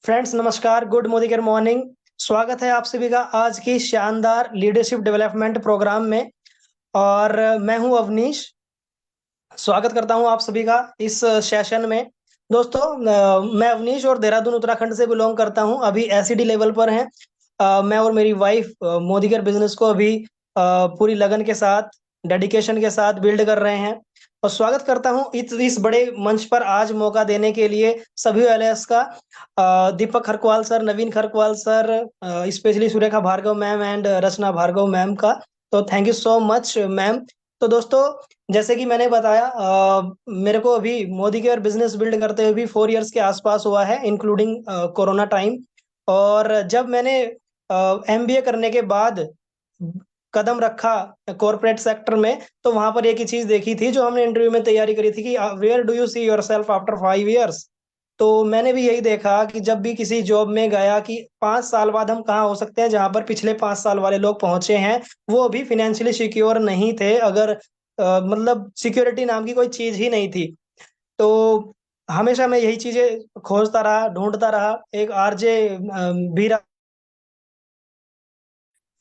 Friends नमस्कार, good मोदिगर morning. स्वागत है आप सभी का आज की शानदार लीडरशिप डेवलपमेंट प्रोग्राम में। और मैं हूं अवनीश। स्वागत करता हूं आप सभी का इस सेशन में। दोस्तों, मैं अवनीश और देहरादून उत्तराखंड से बिलोंग करता हूं। अभी एसईडी लेवल पर हैं। मैं और मेरी वाइफ मोदिगर बिजनेस को अभी पूरी लगन के साथ, डेडिकेशन के साथ बिल्ड कर रहे हैं। और स्वागत करता हूं इस बड़े मंच पर आज मौका देने के लिए सभी एलएस का, Deepak Kharakwal sir, Naveen Kharakwal sir, specially Surekha Bhargav ma'am and Rachna Bhargav ma'am का। तो thank you so much ma'am. तो दोस्तों, जैसे कि मैंने बताया, मेरे को अभी मोदी केयर बिजनेस बिल्ड करते हुए भी 4 इयर्स के आसपास हुआ है, इंक्लूडिंग कोरोना टाइम। और जब मैंने एमबीए करने के बाद कदम रखा कॉरपोरेट सेक्टर में, तो वहां पर एक ही चीज देखी थी जो हमने इंटरव्यू में तैयारी करी थी कि where do you see yourself after 5 years. तो मैंने भी यही देखा कि जब भी किसी जॉब में गया कि 5 साल बाद हम कहाँ हो सकते हैं जहां पर पिछले 5 साल वाले लोग पहुंचे हैं। वो अभी फिनेंशियली सिक्योर नहीं थे, अगर मतलब सिक्योरिटी नाम की कोई चीज ही नहीं थी। तो हमेशा मैं यही चीजें खोजता रहा, ढूंढता रहा। एक आरजे भी रहा।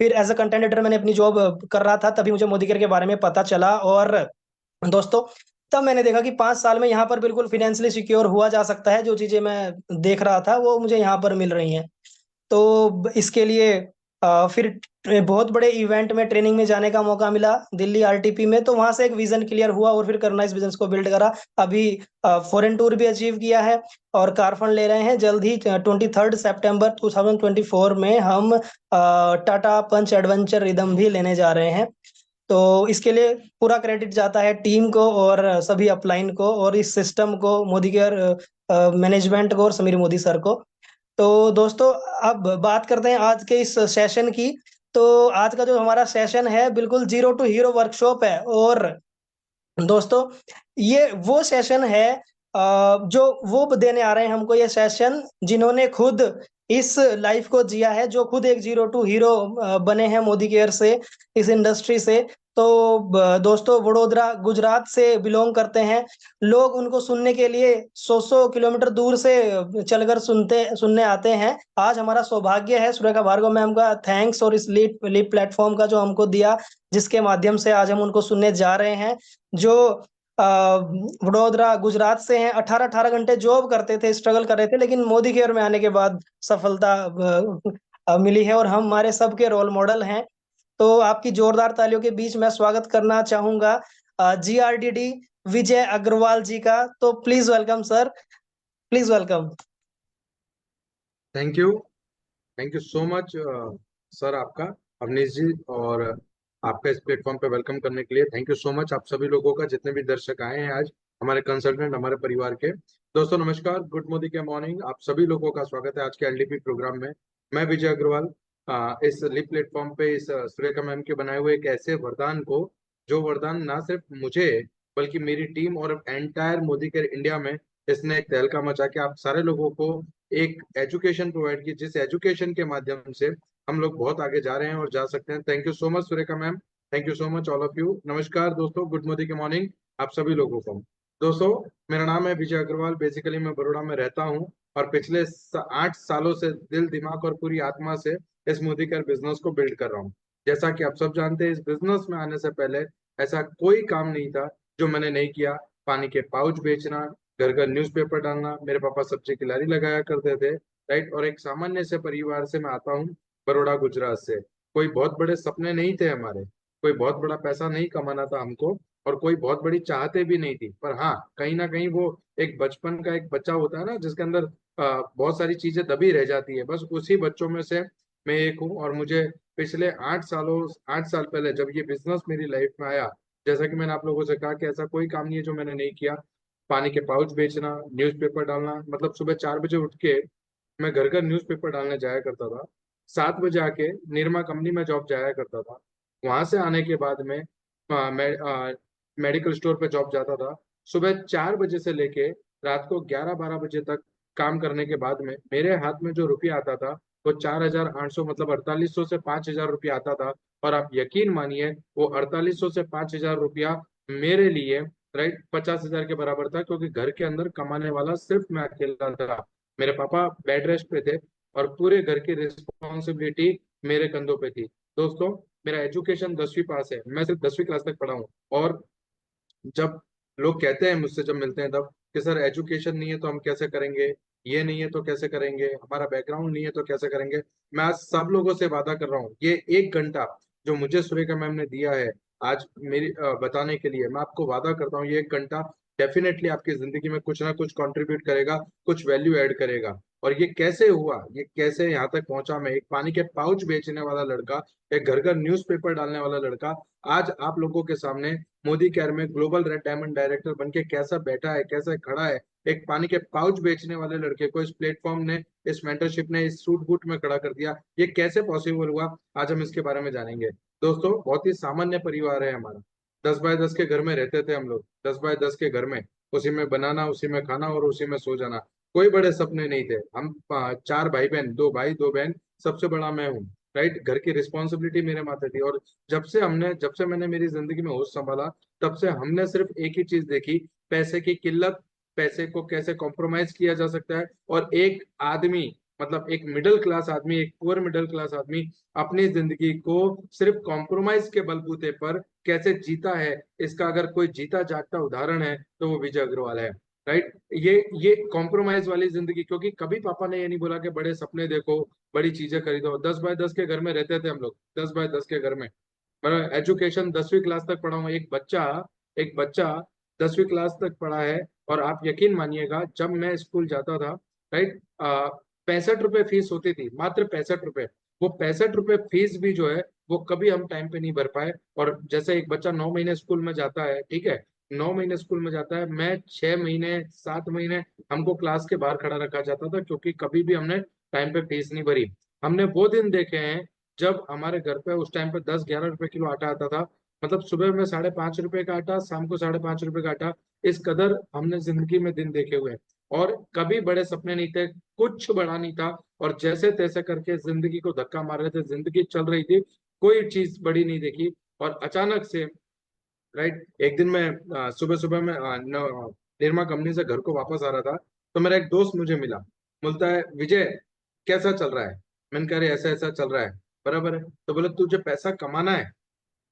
फिर एज अ कंटेंट एडिटर मैंने अपनी जॉब कर रहा था, तभी मुझे मोदी केयर के बारे में पता चला। और दोस्तों, तब मैंने देखा कि 5 साल में यहाँ पर बिल्कुल फिनेंशियली सिक्योर हुआ जा सकता है। जो चीजें मैं देख रहा था वो मुझे यहाँ पर मिल रही हैं। तो इसके लिए फिर बहुत बड़े इवेंट में ट्रेनिंग में जाने का मौका मिला दिल्ली आरटीपी में। तो वहां से एक विजन क्लियर हुआ और फिर करना इस बिजनेस को बिल्ड करा। अभी फॉरेन टूर भी अचीव किया है और कार फंड ले रहे हैं। जल्द ही 23 सितंबर 2024 में हम टाटा पंच एडवेंचर रिदम भी लेने जा रहे हैं। तो इसके लिए पूरा क्रेडिट जाता है टीम को और सभी अपलाइन को और इस सिस्टम को, मोदी केयर मैनेजमेंट को और समीर मोदी सर को। तो दोस्तों, अब बात करते हैं आज के इस सेशन की। तो आज का जो हमारा सेशन है बिल्कुल जीरो टू हीरो वर्कशॉप है। और दोस्तों, ये वो सेशन है जो वो देने आ रहे हैं हमको ये सेशन जिन्होंने खुद इस लाइफ को जिया है, जो खुद एक जीरो टू हीरो बने हैं मोदी केयर से, इस इंडस्ट्री से। तो दोस्तों, वडोदरा गुजरात से बिलोंग करते हैं। लोग उनको सुनने के लिए सौ सौ किलोमीटर दूर से चलकर सुनने आते हैं। आज हमारा सौभाग्य है सुरेखा भार्गव मैम का थैंक्स और इस लीड लीड प्लेटफॉर्म का जो हमको दिया, जिसके माध्यम से आज हम उनको सुनने जा रहे हैं। जो वडोदरा गुजरात से हैं, 18-18 घंटे जॉब करते थे, स्ट्रगल कर रहे थे, लेकिन मोदी केयर में आने के बाद सफलता मिली है और हम हमारे सबके रोल मॉडल हैं। तो आपकी जोरदार तालियों के बीच मैं स्वागत करना चाहूंगा जीआरडीडी विजय अग्रवाल जी का। तो please welcome sir, please welcome. Thank you. Thank you so much sir, आपका, अवनीश जी, और आपका इस प्लेटफॉर्म पे वेलकम करने के लिए थैंक यू सो मच। आप सभी लोगों का, जितने भी दर्शक आए हैं आज, हमारे कंसल्टेंट, हमारे परिवार के दोस्तों, नमस्कार, गुड मोदी के मॉर्निंग। आप सभी लोगों का स्वागत है आज के एलडीपी प्रोग्राम में। मैं विजय अग्रवाल, इस लिप प्लेटफॉर्म पे इस सुरेखा मैम के बनाए हुए एक ऐसे वरदान को, जो वरदान ना सिर्फ मुझे बल्कि मेरी टीम और एंटायर मोदी केयर इंडिया में इसने एक तहलका मचा के आप सारे लोगों को एक एजुकेशन प्रोवाइड की, जिस एजुकेशन के माध्यम से हम लोग बहुत आगे जा रहे हैं और जा सकते हैं। Thank you so much Surekha ma'am. Thank you so much all of you. नमस्कार दोस्तों, गुड मॉर्निंग के मॉर्निंग आप सभी लोगों को। दोस्तों, मेरा नाम है विजय अग्रवाल। बेसिकली मैं बड़ौदा में रहता हूँ और पिछले 8 सालों से दिल दिमाग और पूरी आत्मा से इस मोदी केयर बिजनेस को बिल्ड कर रहा हूँ। जैसा कि आप सब जानते हैं, इस बिजनेस में आने से पहले ऐसा कोई काम नहीं था जो मैंने नहीं किया। पानी के पाउच बेचना, घर घर न्यूज़पेपर डालना, मेरे पापा सब्जी की लारी लगाया करते थे, राइट। और एक सामान्य से परिवार से मैं आता हूँ, बड़ौदा गुजरात से। कोई बहुत बड़े सपने नहीं थे हमारे, कोई बहुत बड़ा पैसा नहीं कमाना था हमको, और कोई बहुत बड़ी चाहते भी नहीं थी। पर हाँ, कहीं ना कहीं वो एक बचपन का एक बच्चा होता है ना, जिसके अंदर बहुत सारी चीजें दबी रह जाती है, बस उसी बच्चों में से मैं एक हूँ। और मुझे पिछले 8 साल पहले जब ये बिजनेस मेरी लाइफ में आया, जैसा कि मैंने आप लोगों से कहा कि ऐसा कोई काम नहीं है जो मैंने नहीं किया। पानी के पाउच बेचना, न्यूज़पेपर डालना, मतलब सुबह 4 बजे उठ के मैं घर घर न्यूज़पेपर डालने जाया करता था। 7 बजे आके निरमा कंपनी में जॉब जाया करता था। वहां से आने के बाद में मैं मेडिकल स्टोर पे जॉब जाता था। सुबह 4 बजे से लेके रात को 11-12 बजे तक काम करने के बाद में मेरे हाथ में जो रुपया आता था वो 4,800, मतलब 4800 से 5,000 रुपया आता था। और आप यकीन मानिए, वो 4800 से 5,000 रुपया मेरे लिए, राइट, 50,000 के बराबर था, क्योंकि घर के अंदर कमाने वाला सिर्फ मैं अकेला था। मेरे पापा बेड रेस्ट पे थे और पूरे घर की रिस्पॉन्सिबिलिटी मेरे कंधों पे थी। दोस्तों, मेरा एजुकेशन 10वीं पास है, मैं सिर्फ 10वीं क्लास तक पढ़ा हूँ। और जब लोग कहते हैं मुझसे, जब मिलते हैं तब, कि सर एजुकेशन नहीं है तो हम कैसे करेंगे, ये नहीं है तो कैसे करेंगे, हमारा बैकग्राउंड नहीं है तो कैसे करेंगे, मैं आज सब लोगों से वादा कर रहा हूँ, ये 1 घंटा जो मुझे सुरेखा मैम ने दिया है आज मेरी बताने के लिए, मैं आपको वादा करता हूँ ये 1 घंटा डेफिनेटली आपकी जिंदगी में कुछ ना कुछ कंट्रीब्यूट करेगा, कुछ वैल्यू ऐड करेगा। और ये कैसे हुआ, ये कैसे यहाँ तक पहुंचा, मैं एक पानी के पाउच बेचने वाला लड़का, एक घर घर न्यूज़पेपर डालने वाला लड़का, आज आप लोगों के सामने मोदी केयर में ग्लोबल रेड डायमंड डायरेक्टर बनके कैसा बैठा है, कैसा खड़ा है। एक पानी के पाउच बेचने वाले लड़के को इस प्लेटफॉर्म ने, इस मेंटरशिप ने, इस सूट बूट में खड़ा कर दिया। ये कैसे पॉसिबल हुआ, आज हम इसके बारे में जानेंगे। दोस्तों, बहुत ही सामान्य परिवार है हमारा। 10 बाय 10 के घर में रहते थे हम लोग, 10 बाय 10 के घर में, उसी में बनाना, उसी में खाना और उसी में सो जाना। कोई बड़े सपने नहीं थे। हम 4 भाई बहन, 2 भाई 2 बहन, सबसे बड़ा मैं हूँ। राइट, घर की रिस्पॉन्सिबिलिटी मेरे माथे थी। और जब से मैंने मेरी जिंदगी में होश संभाला, तब से हमने सिर्फ एक ही चीज देखी, पैसे की किल्लत, पैसे को कैसे कॉम्प्रोमाइज किया जा सकता है। और एक आदमी, मतलब एक मिडिल क्लास आदमी, एक पुअर मिडिल क्लास आदमी अपनी जिंदगी को सिर्फ कॉम्प्रोमाइज के बलबूते पर कैसे जीता है, इसका अगर कोई जीता जागता उदाहरण है तो वो विजय अग्रवाल है। राइट, ये कॉम्प्रोमाइज वाली जिंदगी, क्योंकि कभी पापा ने ये नहीं बोला कि बड़े सपने देखो, बड़ी चीजें खरीदो। 10 बाय 10 के घर में रहते थे हम लोग, 10 बाय 10 के घर में। मैं एजुकेशन 10वीं क्लास तक पढ़ा हूँ। एक बच्चा 10वीं क्लास तक पढ़ा है। और आप यकीन मानिएगा, जब मैं स्कूल जाता था, राइट, 65 रुपए फीस होती थी, मात्र 65 रुपए। वो 65 रुपए फीस भी जो है, वो कभी हम टाइम पे नहीं भर पाए। और जैसे एक बच्चा 9 महीने स्कूल में जाता है, ठीक है, 9 महीने स्कूल में जाता है, मैं 6 महीने 7 महीने हमको क्लास के बाहर खड़ा रखा जाता था, क्योंकि कभी भी हमने टाइम पे फीस नहीं भरी। हमने वो दिन देखे हैं जब हमारे घर पे उस टाइम पे 10-11 रुपए किलो आटा आता था। मतलब सुबह में 5.5 रुपए का आटा, शाम को 5.5 रुपए का आटा। इस कदर हमने जिंदगी में दिन देखे हुए हैं। और कभी बड़े सपने नहीं थे, कुछ बड़ा नहीं था। और जैसे तैसे करके जिंदगी को धक्का मार रहे थे, जिंदगी चल रही थी, कोई चीज बड़ी नहीं देखी। और अचानक से, राइट, एक दिन मैं सुबह सुबह में निरमा कंपनी से घर को वापस आ रहा था, तो मेरा एक दोस्त मुझे मिला। बोलता है, विजय कैसा चल रहा है। मैंने कहा, अरे ऐसा ऐसा चल रहा है। बराबर है। तो बोले, तुझे पैसा कमाना है।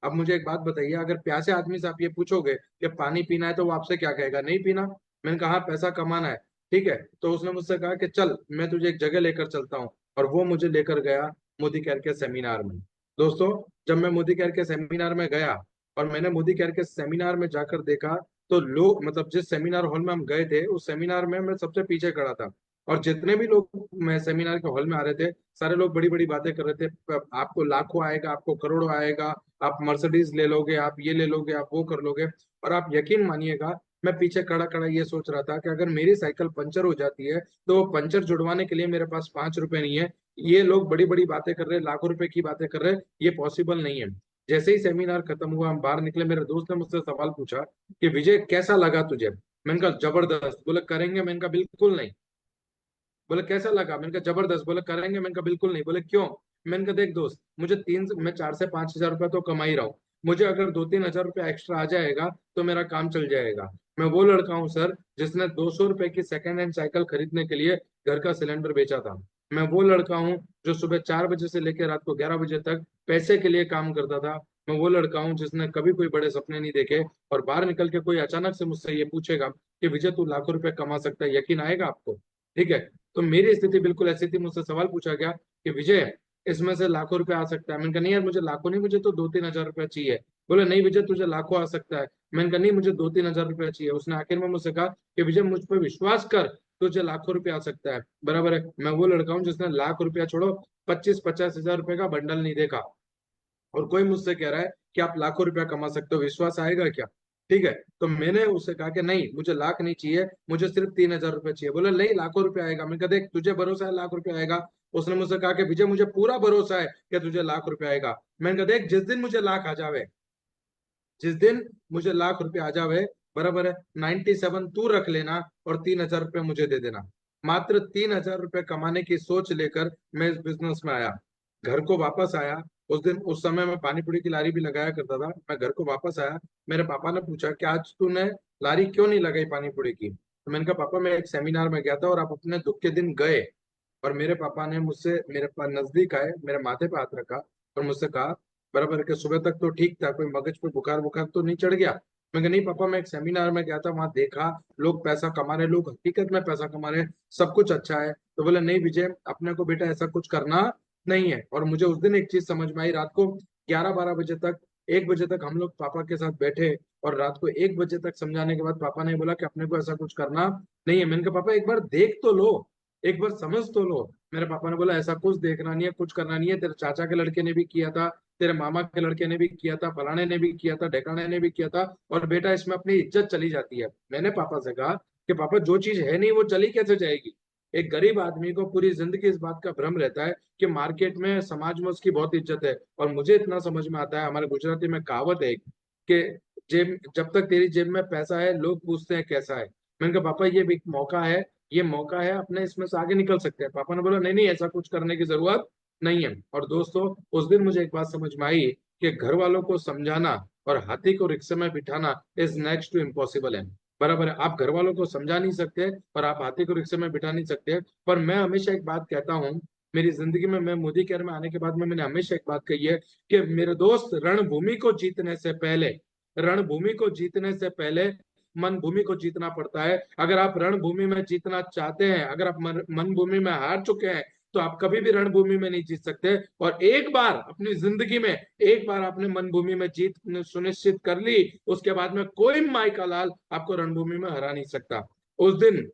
अब मुझे एक बात बताइए, अगर प्यासे आदमी से आप ये पूछोगे कि पानी पीना है, तो वो आपसे क्या कहेगा, नहीं पीना। मैंने कहा, हाँ, पैसा कमाना है। ठीक है, तो उसने मुझसे कहा कि चल, मैं तुझे एक जगह लेकर चलता हूँ। और वो मुझे लेकर गया मोदी केयर के सेमिनार में। दोस्तों, जब मैं मोदी केयर के सेमिनार में गया और मैंने मोदी केयर के सेमिनार में जाकर देखा, तो लोग, मतलब जिस सेमिनार हॉल में हम गए थे, उस सेमिनार में मैं सबसे पीछे खड़ा था। और जितने भी लोग मैं सेमिनार के हॉल में आ रहे थे, सारे लोग बड़ी बड़ी बातें कर रहे थे। आपको लाखों आएगा, आपको करोड़ों आएगा, आप मर्सिडीज ले लोगे, आप ये ले लोगे, आप वो कर लोगे। और आप यकीन मानिएगा, मैं पीछे खड़ा खड़ा ये सोच रहा था कि अगर मेरी साइकिल पंचर हो जाती है, तो वो पंचर जुड़वाने के लिए मेरे पास 5 रुपए नहीं है। ये लोग बड़ी बड़ी बातें कर रहे हैं, लाखों रुपए की बातें कर रहे हैं, ये पॉसिबल नहीं है। जैसे ही सेमिनार खत्म हुआ, हम बाहर निकले, मेरे दोस्त ने मुझसे सवाल पूछा कि विजय कैसा लगा तुझे। मैंने कहा, जबरदस्त। बोले, करेंगे। मैंने कहा, बिल्कुल नहीं। बोले, कैसा लगा। मैंने कहा, जबरदस्त। बोले, करेंगे। मैंने कहा, बिल्कुल नहीं। बोले, क्यों। मैंने कहा, देख दोस्त, मैं 4 से 5 हजार रुपया तो कमा ही रहा हूँ। मुझे अगर 2-3 हजार रुपया एक्स्ट्रा आ जाएगा तो मेरा काम चल जाएगा। मैं वो लड़का हूँ सर, जिसने 200 रुपए की सेकंड हैंड साइकिल खरीदने के लिए घर का सिलेंडर बेचा था। मैं वो लड़का हूँ जो सुबह 4 बजे से लेकर रात को 11 बजे तक पैसे के लिए काम करता था। मैं वो लड़का हूँ जिसने कभी कोई बड़े सपने नहीं देखे। और बाहर निकल के कोई अचानक से मुझसे ये पूछेगा कि विजय तू लाखों रुपए कमा सकता है, यकीन आएगा आपको। ठीक है। तो मेरी स्थिति बिल्कुल ऐसी थी। मुझसे सवाल पूछा गया कि विजय, इसमें से लाखों रुपए आ सकता है। मैंने कहा, नहीं यार, मुझे लाखों नहीं, मुझे तो 2-3 हजार रुपया चाहिए। बोले, नहीं विजय, तुझे लाखों आ सकता है। मैंने कहा, नहीं, मुझे 2-3 हजार रुपया चाहिए। उसने आखिर में मुझसे कहा कि विजय, मुझ पर विश्वास कर, तुझे लाखों रुपया आ सकता है। बराबर है। मैं वो लड़का हूँ जिसने लाख रुपया छोड़ो, 25-50 हजार रुपए का बंडल नहीं देखा। और कोई मुझसे कह रहा है कि आप लाखों रुपया कमा सकते हो, विश्वास आएगा क्या। ठीक है। तो मैंने उससे कहा कि नहीं, मुझे लाख नहीं चाहिए, मुझे सिर्फ 3 हजार रुपये चाहिए। बोले, नहीं, लाखों रुपया आएगा। मैंने कहा, देख, तुझे भरोसा है लाख रुपया आएगा। उसने मुझसे कहा कि विजय, मुझे पूरा भरोसा है कि तुझे लाख रुपया आएगा। मैंने कहा, देख, जिस दिन मुझे लाख आ जावे, जिस दिन मुझे लाख रुपया आ जावे, बराबर है, 97 तू रख लेना और 3 हजार रुपये मुझे दे देना। मात्र 3 हजार रुपये कमाने की सोच लेकर मैं इस बिजनेस में आया। घर को वापस आया। उस समय मैं पानी पूरी की लारी भी लगाया करता था। मैं घर को वापस आया, मेरे पापा ने पूछा कि आज तूने लारी क्यों नहीं लगाई पानी पूरी की। तो मैंने कहा पापा मैं एक सेमिनार में गया था और आप अपने दुख के दिन गए, और मेरे पापा ने मुझसे, मेरे पास नजदीक आए, मेरे माथे पे हाथ रखा और मुझसे कहा बराबर के सुबह तक तो ठीक था, कोई मगज पे बुखार बुखार तो नहीं चढ़ गया? मैं कहा नहीं पापा, मैं एक सेमिनार में गया था, वहां देखा लोग पैसा कमा रहे, लोग हकीकत में पैसा कमा रहे, सब कुछ अच्छा है। तो बोले नहीं विजय, अपने को बेटा ऐसा कुछ करना नहीं है। और मुझे उस दिन एक चीज समझ में आई, रात को 11-12 बजे तक, 1 बजे तक हम लोग पापा के साथ बैठे, और रात को 1 बजे तक समझाने के बाद पापा ने बोला कि अपने को ऐसा कुछ करना नहीं है। मैंने कहा पापा एक बार देख तो लो, एक बार समझ तो लो। मेरे पापा ने बोला ऐसा कुछ देखना नहीं है, कुछ करना नहीं है, तेरे चाचा के लड़के ने भी किया था, तेरे मामा के लड़के ने भी किया था, फलाने ने भी किया था, ढेकाने ने भी किया था, और बेटा इसमें अपनी इज्जत चली जाती है। मैंने पापा से कहा कि पापा जो चीज है नहीं वो चली कैसे जाएगी? एक गरीब आदमी को पूरी जिंदगी इस बात का भ्रम रहता है कि मार्केट में, समाज में उसकी बहुत इज्जत है। और मुझे इतना समझ में आता है, हमारे गुजराती में कहावत है कि जेब, जब तक तेरी जेब में पैसा है लोग पूछते हैं कैसा है। मैंने कहा पापा ये भी एक मौका है, ये मौका है, अपने इसमें से आगे निकल सकते हैं। पापा ने बोला नहीं नहीं, ऐसा कुछ करने की जरूरत नहीं है। और दोस्तों उस दिन मुझे एक बात समझ में आई कि घर वालों को समझाना और हाथी को रिक्शे में बिठाना इज नेक्स्ट टू इम्पॉसिबल है। बराबर है, आप घर वालों को समझा नहीं सकते और आप हाथी को रिक्शे में बिठा नहीं सकते। पर मैं हमेशा एक बात कहता हूँ, मेरी जिंदगी में, मैं मोदी केयर में आने के बाद में मैंने हमेशा एक बात कही है कि मेरे दोस्त, रणभूमि को जीतने से पहले, रणभूमि को जीतने से पहले मन भूमि को जीतना पड़ता है। अगर आप रणभूमि में जीतना चाहते हैं, अगर आप मन भूमि में हार चुके हैं, तो आप कभी भी रणभूमि में नहीं जीत सकते। और एक बार अपनी जिंदगी में, एक बार आपने मन भूमि में जीत सुनिश्चित कर ली, उसके बाद में कोई माई का लाल आपको रणभूमि में हरा नहीं सकता। उस दिन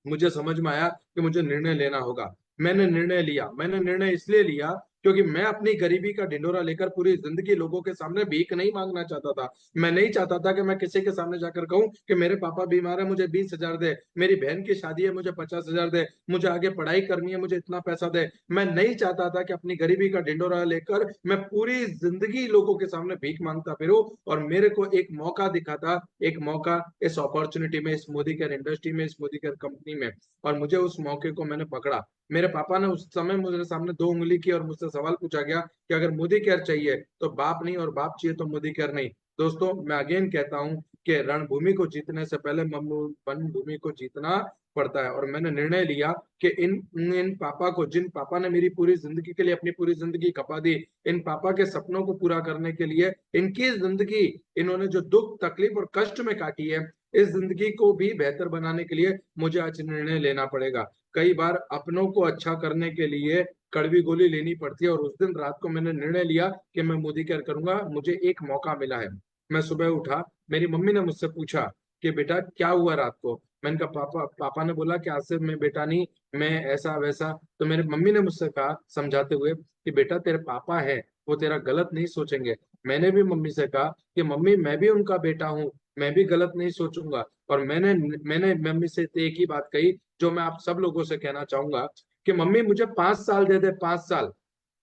मुझे समझ में आया कि मुझे निर्णय लेना होगा। मैंने निर्णय लिया, मैंने निर्णय इसलिए लिया क्योंकि मैं अपनी गरीबी का ढिंडोरा लेकर पूरी जिंदगी लोगों के सामने भीख नहीं मांगना चाहता था। मैं नहीं चाहता था कि मैं किसी के सामने जाकर कहूं कि मेरे पापा बीमार है, मुझे 20,000 दे, मेरी बहन की शादी है, मुझे 50,000 दे, मुझे आगे पढ़ाई करनी है, मुझे इतना पैसा दे। मैं नहीं चाहता था कि अपनी गरीबी का ढिंडोरा लेकर मैं पूरी जिंदगी लोगों के सामने भीख मांगता फिरूं। और मेरे को एक मौका दिखा था, एक मौका इस अपॉर्चुनिटी में, इस मोदी केयर इंडस्ट्री में, इस मोदी केयर कंपनी में, और मुझे उस मौके को मैंने पकड़ा। मेरे पापा ने उस समय मुझे सामने दो उंगली की और मुझसे सवाल पूछा गया कि अगर मोदी केयर चाहिए तो बाप नहीं, और बाप चाहिए तो मोदी केयर नहीं। दोस्तों मैं अगेन कहता हूं कि रणभूमि को जीतने से पहले वन भूमि को जीतना पड़ता है। और मैंने निर्णय लिया कि इन इन पापा को, जिन पापा ने मेरी पूरी जिंदगी के लिए अपनी पूरी जिंदगी खपा दी, इन पापा के सपनों को पूरा करने के लिए, इनकी जिंदगी, इन्होंने जो दुख तकलीफ और कष्ट में काटी है, इस जिंदगी को भी बेहतर बनाने के लिए मुझे आज निर्णय लेना पड़ेगा। कई बार अपनों को अच्छा करने के लिए कड़वी गोली लेनी पड़ती है, और उस दिन रात को मैंने निर्णय लिया कि मैं मोदी केयर करूंगा। मुझे एक मौका मिला है। मैं सुबह उठा, मेरी मम्मी ने मुझसे पूछा कि बेटा क्या हुआ रात को? मैंने कहा पापा, पापा ने बोला कि आज से मैं बेटा नहीं, मैं ऐसा वैसा। तो मेरी मम्मी ने मुझसे कहा समझाते हुए कि बेटा तेरे पापा है, वो तेरा गलत नहीं सोचेंगे। मैंने भी मम्मी से कहा कि मम्मी मैं भी उनका बेटा हूँ, मैं भी गलत नहीं सोचूंगा। और मैंने मैंने मम्मी से एक ही बात कही जो मैं आप सब लोगों से कहना चाहूंगा कि मम्मी मुझे 5 साल दे दे, 5 साल।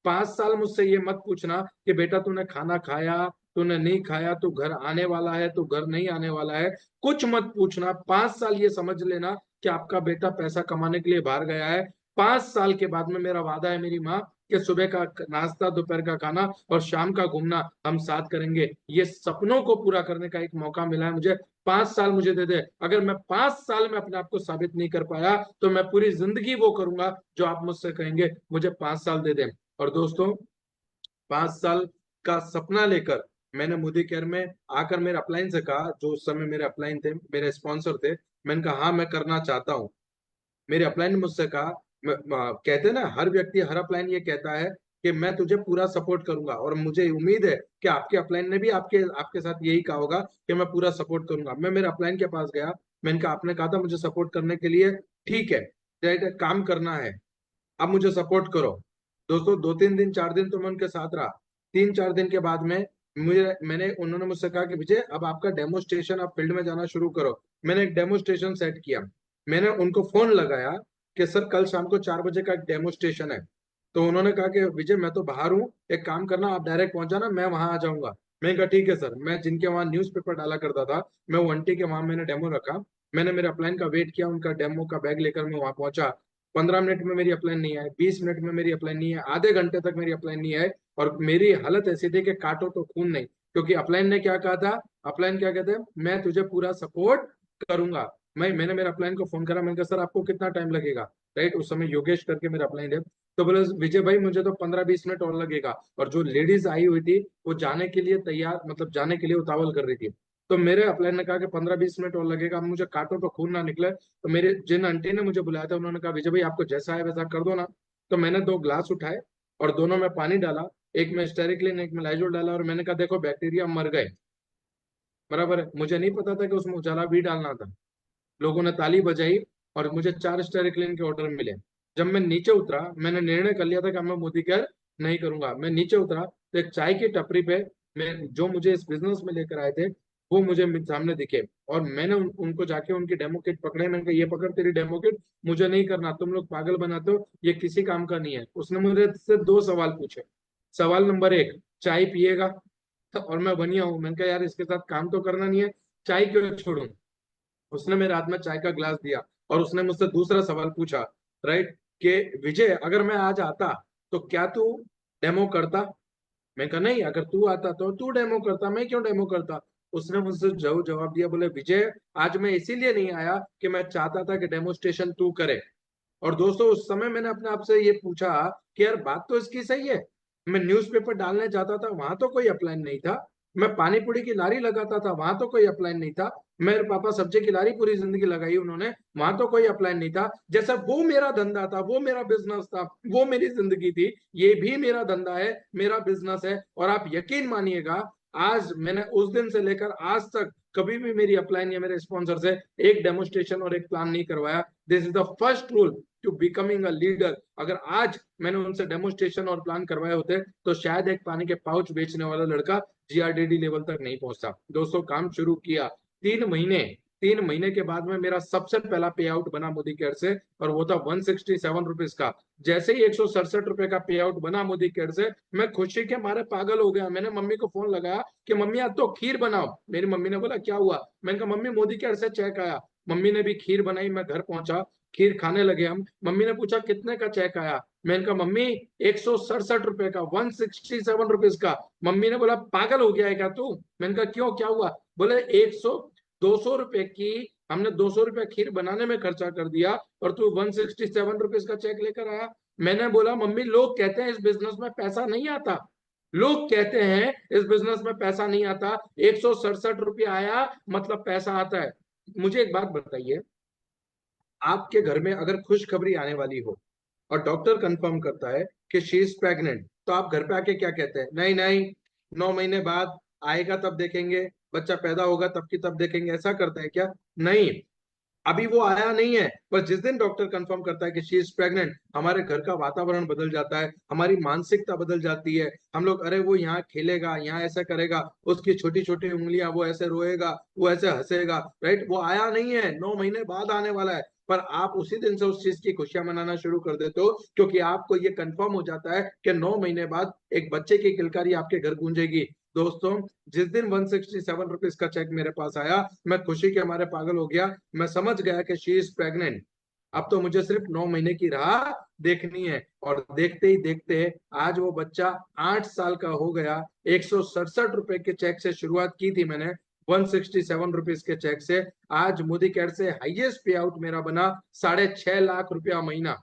5 साल मुझसे ये मत पूछना कि बेटा तूने खाना खाया, तूने नहीं खाया, तू घर आने वाला है, तू घर नहीं आने वाला है, कुछ मत पूछना। 5 साल ये समझ लेना कि आपका बेटा पैसा कमाने के लिए बाहर गया है। 5 साल के बाद में मेरा वादा है मेरी माँ कि सुबह का नाश्ता, दोपहर का खाना और शाम का घूमना हम साथ करेंगे। ये सपनों को पूरा करने का एक मौका मिला है मुझे। 5 साल मुझे दे दे। अगर मैं 5 साल में अपने आप को साबित नहीं कर पाया तो मैं पूरी जिंदगी वो करूंगा जो आप मुझसे कहेंगे। मुझे 5 साल दे दे। और दोस्तों 5 साल का सपना लेकर मैंने मोदी केयर में आकर मेरे अपलाइन से कहा, जो उस समय मेरे अपलाइन थे, मेरे स्पॉन्सर थे, मैंने कहा हाँ मैं करना चाहता हूँ। मेरे अपलाइन ने मुझसे कहा, कहते हैं ना हर व्यक्ति, हर अपलाइन ये कहता है कि मैं तुझे पूरा सपोर्ट करूंगा, और मुझे उम्मीद है कि आपके अपलाइन ने भी आपके आपके साथ यही कहा होगा कि मैं पूरा सपोर्ट करूंगा। मैं मेरे अपलाइन के पास गया, मैंने कहा आपने कहा था मुझे सपोर्ट करने के लिए, ठीक है, काम करना है, अब मुझे सपोर्ट करो। दोस्तों 2-3 दिन, 4 दिन तो मैं उनके साथ रहा। 3-4 दिन के बाद में उन्होंने मुझसे कहा कि विजय अब आपका डेमो स्टेशन, आप फील्ड में जाना शुरू करो। मैंने एक डेमो स्टेशन सेट किया। मैंने उनको फोन लगाया कि सर कल शाम को 4 बजे का एक डेमो स्टेशन है। तो उन्होंने कहा कि विजय मैं तो बाहर हूँ, एक काम करना आप डायरेक्ट पहुंच जाना, मैं वहां आ जाऊंगा। मैंने कहा ठीक है सर। मैं जिनके वहां न्यूज़पेपर डाला करता था, मैं वो आंटी के वहां मैंने डेमो रखा। मैंने मेरे अपलाइन का वेट किया, उनका डेमो का बैग लेकर मैं वहां पहुंचा। 15 मिनट में मेरी अपलाइन नहीं आए, 20 मिनट में मेरी अपलाइन नहीं आए, आधे घंटे तक मेरी अपलाइन नहीं आए। और मेरी हालत ऐसी थी कि काटो तो खून नहीं, क्योंकि अपलाइन ने क्या कहा था, अपलाइन क्या कहते हैं, मैं तुझे पूरा सपोर्ट करूंगा। मैंने मेरा अपलाइन को फोन करा, मैंने कहा सर आपको कितना टाइम लगेगा, राइट। उस समय योगेश करके मेरा अपलाइन है। तो बोले विजय भाई मुझे तो 15-20 मिनट और लगेगा। और जो लेडीज आई हुई थी वो जाने के लिए तैयार, मतलब जाने के लिए उतावल कर रही थी। तो मेरे अपलाइन ने कहा कि 15-20 मिनट और लगेगा, अब मुझे काटो तो खून ना निकले। तो मेरे जिन आंटी ने मुझे बुलाया था उन्होंने कहा विजय भाई आपको जैसा है वैसा कर दो ना। तो मैंने 2 ग्लास उठाए और दोनों में पानी डाला, एक में स्टेरिक्लिन एक में लाइजोल डाला, और मैंने कहा देखो बैक्टीरिया मर गए, बराबर है। मुझे नहीं पता था कि उसमें उजाला भी डालना था। लोगों ने ताली बजाई और मुझे 4 स्टेरिक्लिन के ऑर्डर मिले। जब मैं नीचे उतरा मैंने निर्णय कर लिया था कि अब मैं मोदी केयर नहीं करूंगा। मैं नीचे उतरा तो एक चाय की टपरी पे मैं, जो मुझे इस बिजनेस में लेकर आए थे, वो मुझे सामने दिखे। और मैंने उनको जाके उनकी डेमो किट पकड़े, मैंने कहा ये पकड़ तेरी डेमो किट, मुझे नहीं करना, तुम लोग पागल बनाते हो, ये किसी काम का नहीं है। उसने मुझे से 2 सवाल पूछे। सवाल नंबर 1, चाय पिएगा? और मैं बनिया हूँ, मैंने कहा यार इसके साथ काम तो करना नहीं है, चाय क्यों छोड़ूं। उसने मेरे हाथ में चाय का ग्लास दिया और उसने मुझसे दूसरा सवाल पूछा, राइट, कि विजय अगर मैं आज आता तो क्या तू डेमो करता? मैं कहा नहीं, अगर तू आता तो तू डेमो करता, मैं क्यों डेमो करता। उसने मुझसे जवाब दिया, बोले विजय आज मैं इसीलिए नहीं आया कि मैं चाहता था कि डेमोस्ट्रेशन तू करे। और दोस्तों उस समय मैंने अपने आप से ये पूछा कि यार बात तो इसकी सही है। मैं न्यूज़पेपर डालने जाता था वहां तो कोई अपलाइन नहीं था। मैं पानी पूरी की लारी लगाता था वहां तो कोई अपलाइन नहीं था। मेरे पापा सब्जी की लारी पूरी जिंदगी लगाई उन्होंने, वहां तो कोई अपलाइन नहीं था। जैसा वो मेरा धंधा था, वो मेरा बिजनेस था, वो मेरी जिंदगी थी, ये भी मेरा धंधा है, मेरा बिजनेस है। और आप यकीन मानिएगा, आज मैंने उस दिन से लेकर आज तक कभी भी मेरी अपलाइन या मेरे स्पॉन्सर से एक डेमोस्ट्रेशन और एक प्लान नहीं करवाया। This is the first rule to becoming a leader. अगर आज मैंने उनसे डेमोस्ट्रेशन और प्लान करवाए होते तो शायद एक पानी के पाउच बेचने वाला लड़का जीआरडीडी लेवल तक नहीं पहुंचता। दोस्तों काम शुरू किया, 3 महीने, 3 महीने के बाद में मेरा सबसे पहला पे आउट बना मोदी केयर से, और वो था 167 रुपीज का। जैसे ही 167 रुपए का पे आउट बना मोदी केयर से, मैं खुशी के मारे पागल हो गया। मैंने मम्मी को फोन लगाया कि मम्मी आज तो खीर बनाओ। मेरी मम्मी ने बोला क्या हुआ? मैंने कहा मम्मी मोदी केयर से चेक आया। मम्मी ने भी खीर बनाई, मैं घर पहुंचा, खीर खाने लगे हम। मम्मी ने पूछा कितने का चेक आया? मैंने कहा मम्मी 167 रुपए का, 167 रुपीज का। मम्मी ने बोला पागल हो गया है क्या तू? मैंने कहा क्यों, क्या हुआ? बोले 200 रुपए की, हमने 200 रुपए खीर बनाने में खर्चा कर दिया और तू 167 रुपीज का चेक लेकर आया। मैंने बोला मम्मी लोग कहते हैं इस बिजनेस में पैसा नहीं आता, लोग कहते हैं इस बिजनेस में पैसा नहीं आता, 167 रुपया आया मतलब पैसा आता है। मुझे एक बात बताइए, आपके घर में अगर खुशखबरी आने वाली हो और डॉक्टर कंफर्म करता है कि शी इज प्रेग्नेंट, तो आप घर पे आके क्या कहते हैं? नहीं नहीं, 9 महीने बाद आएगा तब देखेंगे, बच्चा पैदा होगा तब की तब देखेंगे, ऐसा करते हैं क्या? नहीं, अभी वो आया नहीं है, पर जिस दिन डॉक्टर कंफर्म करता है कि शी इज प्रेग्नेंट, हमारे घर का वातावरण बदल जाता है, हमारी मानसिकता बदल जाती है। हम लोग अरे वो यहाँ खेलेगा, यहाँ ऐसा करेगा, उसकी छोटी छोटी उंगलियां, वो ऐसे रोएगा, वो ऐसे हंसेगा, राइट। वो आया नहीं है, 9 महीने बाद आने वाला है, पर आप उसी दिन से उस चीज की खुशियां मनाना शुरू कर देते हो, क्योंकि आपको ये कंफर्म हो जाता है कि 9 महीने बाद एक बच्चे की किलकारी आपके घर गूंजेगी। दोस्तों जिस दिन 167 रुपीज का चेक मेरे पास आया, मैं खुशी के मारे पागल हो गया। मैं समझ गया कि शी इज प्रेग्नेंट। अब तो मुझे सिर्फ 9 महीने की राह देखनी है। और देखते ही देखते आज वो बच्चा 8 साल का हो गया। 167 रुपए के चेक से शुरुआत की थी मैंने, 167 रुपीज के चेक से। आज मोदी केयर से हाईएस्ट पे आउट मेरा बना 6.5 लाख रुपया महीना।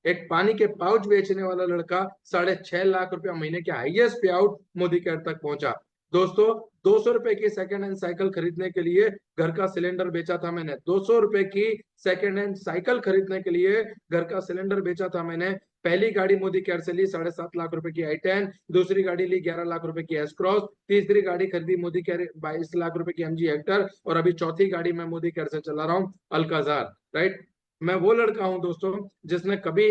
एक पानी के पाउच बेचने वाला लड़का 6.5 लाख रुपया महीने के हाईएस्ट पे आउट मोदी केयर तक पहुंचा। दोस्तों 200 रुपए की सेकेंड हैंड साइकिल खरीदने के लिए घर का सिलेंडर बेचा था मैंने। 200 रुपए की सेकेंड हैंड साइकिल खरीदने के लिए घर का सिलेंडर बेचा था मैंने। पहली गाड़ी मोदी केयर से ली 7.5 लाख रुपए की i10, दूसरी गाड़ी ली 11 लाख रुपए की एस क्रॉस, तीसरी गाड़ी खरीदी मोदी केयर 22 लाख रुपए की एमजी हेक्टर, और अभी चौथी गाड़ी मैं मोदी केयर से चला रहा हूँ, अल्काजार, राइट। मैं वो लड़का हूं दोस्तों जिसने कभी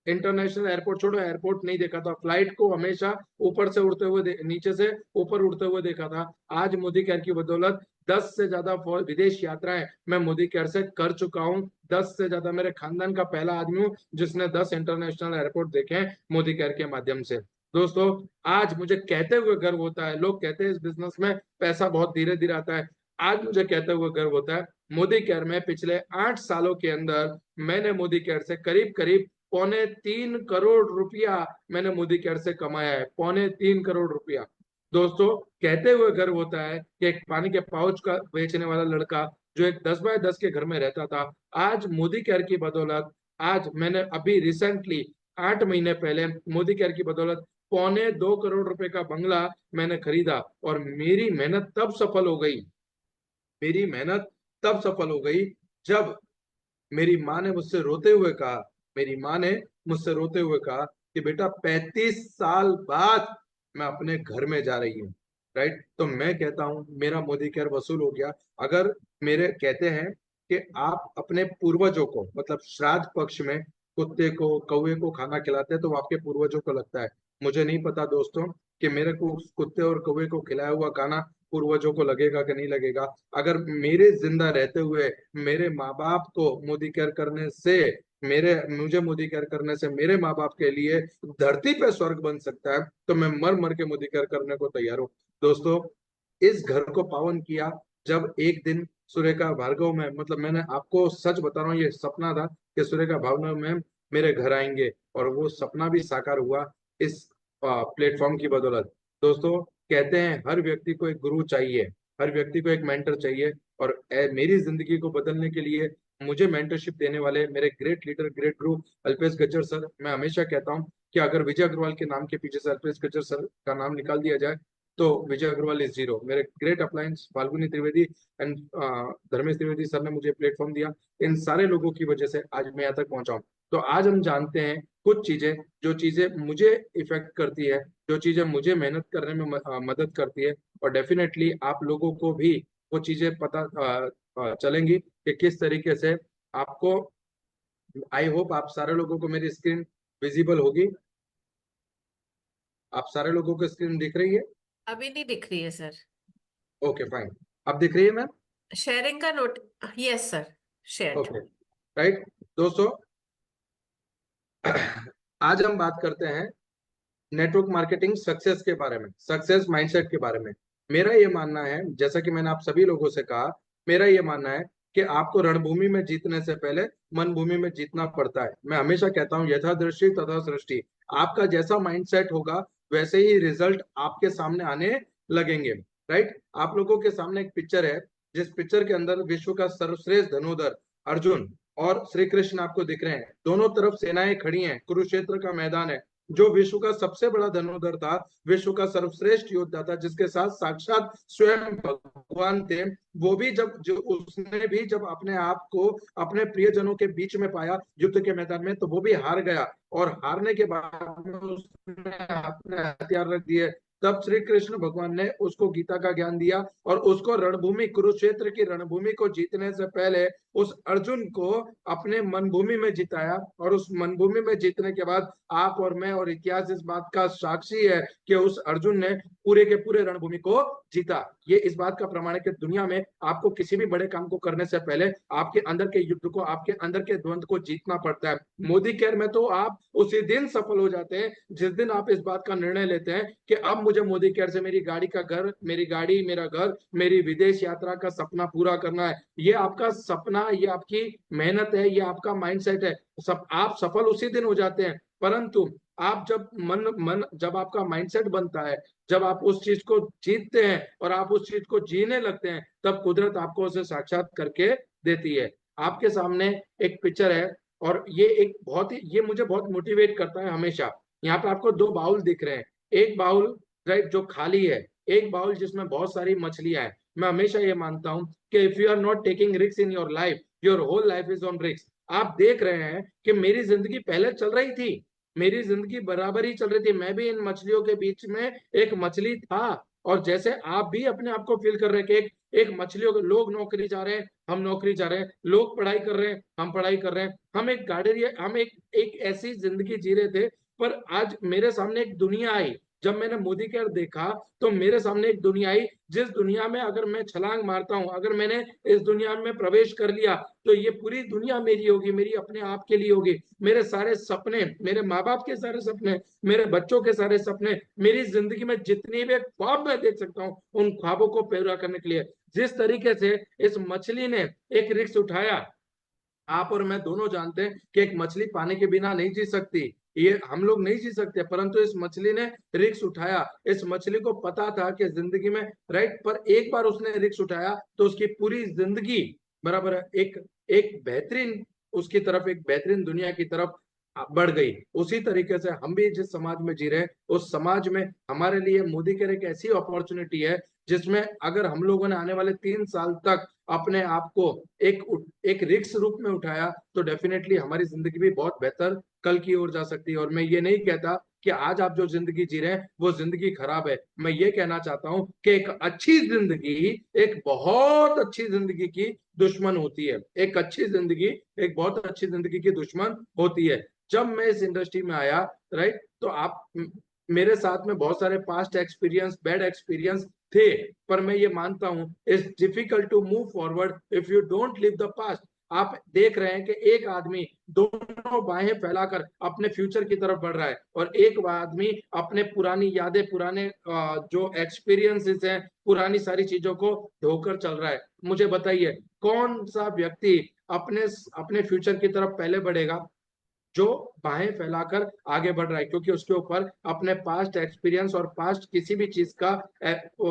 इंटरनेशनल एयरपोर्ट छोड़ो, एयरपोर्ट नहीं देखा था, फ्लाइट को हमेशा ऊपर से उड़ते हुए नीचे से ऊपर उड़ते हुए देखा था। आज मोदी केयर की बदौलत 10 से ज्यादा विदेश यात्राएं मैं मोदी केयर से कर चुका हूं। 10 से ज्यादा, मेरे खानदान का पहला आदमी हूं जिसने 10 इंटरनेशनल एयरपोर्ट देखे हैं मोदी केयर के माध्यम से। दोस्तों आज मुझे कहते हुए गर्व होता है, लोग कहते हैं इस बिजनेस में पैसा बहुत धीरे धीरे आता है, आज मुझे कहते हुए गर्व होता है, मोदी केयर में पिछले 8 सालों के अंदर मैंने मोदी केयर से करीब करीब 3.25 करोड़ रुपया मैंने मोदी केयर से कमाया है, 3.25 करोड़ रुपया। दोस्तों कहते हुए गर्व होता है कि एक पानी के पाउच का बेचने वाला लड़का जो एक 10 बाय 10 के घर में रहता था, आज मोदी केयर की बदौलत, आज मैंने अभी रिसेंटली 8 महीने पहले मोदी केयर की बदौलत ₹2.25 करोड़ का बंगला मैंने खरीदा। और मेरी मेहनत तब सफल हो गई, मेरी मेहनत तब सफल हो गई जब मेरी माँ ने मुझसे रोते हुए कहा, मेरी माँ ने मुझसे रोते हुए कहा कि बेटा 35 साल बाद मैं अपने घर में जा रही हूँ। राइट, तो मैं कहता हूँ मेरा मोदी केयर वसूल हो गया। अगर मेरे कहते हैं कि आप अपने पूर्वजों को, मतलब श्राद्ध पक्ष में कुत्ते को कौवे को खाना खिलाते हैं तो वो आपके पूर्वजों को लगता है। मुझे नहीं पता दोस्तों कि मेरे को उस कुत्ते और कौवे को खिलाया हुआ खाना पूर्वजों को लगेगा कि नहीं लगेगा। अगर मेरे जिंदा रहते हुए मेरे माँ बाप को मोदी केयर करने से, मेरे मुझे मोदी केयर करने से मेरे माँ बाप के लिए धरती पे स्वर्ग बन सकता है, तो मैं मर मर के मोदी केयर करने को तैयार हूँ। दोस्तों, इस घर को पावन किया जब एक दिन सुरेखा भार्गव में, मतलब मैंने आपको सच बता रहा हूँ, ये सपना था कि सुरेखा भार्गव में मेरे घर आएंगे, और वो सपना भी साकार हुआ इस प्लेटफॉर्म की बदौलत। दोस्तों, कहते हैं हर व्यक्ति को एक गुरु चाहिए, हर व्यक्ति को एक मेंटर चाहिए। और मेरी जिंदगी को बदलने के लिए मुझे मेंटरशिप देने वाले मेरे ग्रेट लीडर, ग्रेट गुरु अल्पेश गज्जर सर। मैं हमेशा कहता हूँ कि अगर विजय अग्रवाल के नाम के पीछे से अल्पेश गज्जर सर का नाम निकाल दिया जाए तो विजय अग्रवाल इज जीरो। मेरे ग्रेट अपलायंस फाल्गुनी त्रिवेदी एंड धर्मेश त्रिवेदी सर ने मुझे प्लेटफॉर्म दिया। इन सारे लोगों की वजह से आज मैं यहाँ तक पहुंचा हूँ। तो आज हम जानते हैं कुछ चीजें, जो चीजें मुझे इफेक्ट करती है, जो चीजें मुझे मेहनत करने में मदद करती है। और डेफिनेटली आप लोगों को भी वो चीजें पता चलेंगी कि किस तरीके से आपको। आई होप आप सारे लोगों को मेरी स्क्रीन विजिबल होगी। आप सारे लोगों को स्क्रीन दिख रही है? अभी नहीं दिख रही है सर। ओके फाइन, अब दिख रही है मैम? शेयरिंग का note, yes sir, share. Okay right. दोस्तों, आज हम बात करते हैं नेटवर्क मार्केटिंग सक्सेस के बारे में, सक्सेस माइंडसेट के बारे में। मेरा ये मानना है, जैसा कि मैंने आप सभी लोगों से कहा, मेरा ये मानना है कि आपको रणभूमि में जीतने से पहले मन भूमि में जीतना पड़ता है। मैं हमेशा कहता हूँ यथा दृष्टि तथा सृष्टि। आपका जैसा माइंडसेट होगा वैसे ही रिजल्ट आपके सामने आने लगेंगे। राइट, आप लोगों के सामने एक पिक्चर है, जिस पिक्चर के अंदर विश्व का सर्वश्रेष्ठ धनुधर अर्जुन और श्री कृष्ण आपको दिख रहे हैं। दोनों तरफ सेनाएं खड़ी हैं, कुरुक्षेत्र का मैदान है। जो विश्व का सबसे बड़ा धनुर्धर था, विश्व का सर्वश्रेष्ठ योद्धा था, जिसके साथ साक्षात स्वयं भगवान थे, वो भी जब जो उसने भी जब अपने आप को अपने प्रियजनों के बीच में पाया युद्ध के मैदान में, तो वो भी हार गया। और हारने के बाद में उसने अपने हथियार रख दिए। तब श्री कृष्ण भगवान ने उसको गीता का ज्ञान दिया और उसको रणभूमि, कुरुक्षेत्र की रणभूमि को जीतने से पहले उस अर्जुन को अपने मन भूमि में जिताया। और उस मन भूमि में जीतने के बाद आप और मैं और इतिहास इस बात का साक्षी है कि उस अर्जुन ने पूरे के पूरे रणभूमि को जीता। ये इस बात का प्रमाण है कि दुनिया में आपको किसी भी बड़े काम को करने से पहले आपके अंदर के युद्ध को, आपके अंदर के द्वंद्व को जीतना पड़ता है। मोदी केयर में तो आप उसी दिन सफल हो जाते हैं जिस दिन आप इस बात का निर्णय लेते हैं कि अब मुझे मोदी केयर से मेरी गाड़ी का घर, मेरी गाड़ी, मेरा घर, मेरी विदेश यात्रा का सपना पूरा करना है। ये आपका सपना, ये आपकी मेहनत है, ये आपका माइंडसेट है। सब आप सफल उसी दिन हो जाते हैं। परंतु आप जब जब आपका माइंडसेट बनता है, जब आप उस चीज को जीतते हैं और आप उस चीज को जीने लगते हैं, तब कुदरत आपको उसे साक्षात करके देती है। आपके सामने एक पिक्चर है और ये एक बहुत ही, ये मुझे बहुत मोटिवेट करता है हमेशा। यहाँ पे आपको दो बाउल दिख रहे हैं। एक बाउल राइट जो खाली है, एक बाउल जिसमें बहुत सारी मछलियां हैं। मैं हमेशा ये मानता हूं कि if you are not taking risk in your life, your whole life is on risk. आप देख रहे हैं कि मेरी जिंदगी पहले चल रही थी, मेरी जिंदगी बराबर ही चल रही थी, मैं भी इन मछलियों के बीच में एक मछली था। और जैसे आप भी अपने आप को फील कर रहे हैं कि एक मछलियों के, लोग नौकरी जा रहे हैं, हम नौकरी जा रहे हैं, लोग पढ़ाई कर रहे हैं, हम पढ़ाई कर रहे हैं, हम एक गाड़ी, हम एक ऐसी जिंदगी जी रहे थे। पर आज मेरे सामने एक दुनिया आई। जब मैंने मोदी केयर देखा तो मेरे सामने एक दुनिया आई, जिस दुनिया में अगर मैं छलांग मारता हूं, अगर मैंने इस दुनिया में प्रवेश कर लिया, तो ये पूरी दुनिया मेरी होगी, मेरी अपने आप के लिए होगी। मेरे सारे सपने, मेरे माँ बाप के सारे सपने, मेरे बच्चों के सारे सपने, मेरी जिंदगी में जितनी भी ख्वाब मैं देख सकता हूँ, उन ख्वाबों को पूरा करने के लिए जिस तरीके से इस मछली ने एक रिस्क उठाया, आप और मैं दोनों जानते हैं कि एक मछली पानी के बिना नहीं जी सकती, ये हम लोग नहीं जी सकते। परंतु इस मछली ने रिस्क उठाया। इस मछली को पता था कि जिंदगी में राइट, पर एक बार उसने रिस्क उठाया तो उसकी पूरी जिंदगी बराबर है, एक एक बेहतरीन उसकी तरफ, एक बेहतरीन दुनिया की तरफ बढ़ गई। उसी तरीके से हम भी जिस समाज में जी रहे हैं, उस समाज में हमारे लिए मोदी केयर एक ऐसी अपॉर्चुनिटी है जिसमें अगर हम लोगों ने आने वाले 3 साल तक अपने आप को एक एक रिस्क रूप में उठाया तो डेफिनेटली हमारी जिंदगी भी बहुत बेहतर कल की ओर जा सकती है। और मैं ये नहीं कहता कि आज आप जो जिंदगी जी रहे हैं वो जिंदगी खराब है। मैं ये कहना चाहता हूं कि एक अच्छी जिंदगी, एक बहुत अच्छी जिंदगी की दुश्मन होती है। एक अच्छी जिंदगी एक बहुत अच्छी जिंदगी की दुश्मन होती है। जब मैं इस इंडस्ट्री में आया, राइट, तो आप मेरे साथ में बहुत सारे पास्ट एक्सपीरियंस, बैड एक्सपीरियंस थे, पर मैं ये मानता हूं it's difficult to move forward if you don't live the past. आप देख रहे हैं कि एक आदमी दोनों बाहें फैलाकर अपने फ्यूचर की तरफ बढ़ रहा है और एक आदमी अपने पुरानी यादें, पुराने जो एक्सपीरियंसेस हैं, पुरानी सारी चीजों को ढोकर चल रहा है। मुझे बताइए कौन सा व्यक्ति अपने अपने फ्यूचर की तरफ पहले बढ़ेगा जो बाहें फैलाकर आगे बढ़ रहा है, क्योंकि उसके ऊपर अपने पास्ट एक्सपीरियंस और पास्ट किसी भी चीज का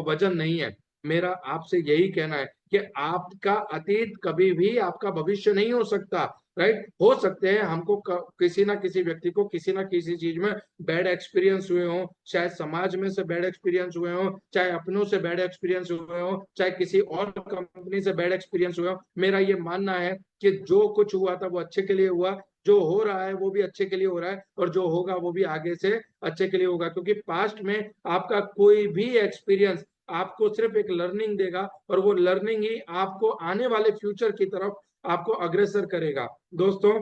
वजन नहीं है। मेरा आपसे यही कहना है कि आपका अतीत कभी भी आपका भविष्य नहीं हो सकता। राइट, हो सकते हैं हमको किसी ना किसी व्यक्ति को किसी ना किसी चीज में बैड एक्सपीरियंस हुए हो, शायद समाज में से बैड एक्सपीरियंस हुए हो, चाहे अपनों से बैड एक्सपीरियंस हुए हो, चाहे किसी और कंपनी से बैड एक्सपीरियंस हुए हो। मेरा ये मानना है कि जो कुछ हुआ था वो अच्छे के लिए हुआ, जो हो रहा है वो भी अच्छे के लिए हो रहा है, और जो होगा वो भी आगे से अच्छे के लिए होगा। क्योंकि पास्ट में आपका कोई भी एक्सपीरियंस आपको सिर्फ एक लर्निंग देगा, और वो लर्निंग ही आपको आने वाले फ्यूचर की तरफ आपको अग्रसर करेगा। दोस्तों,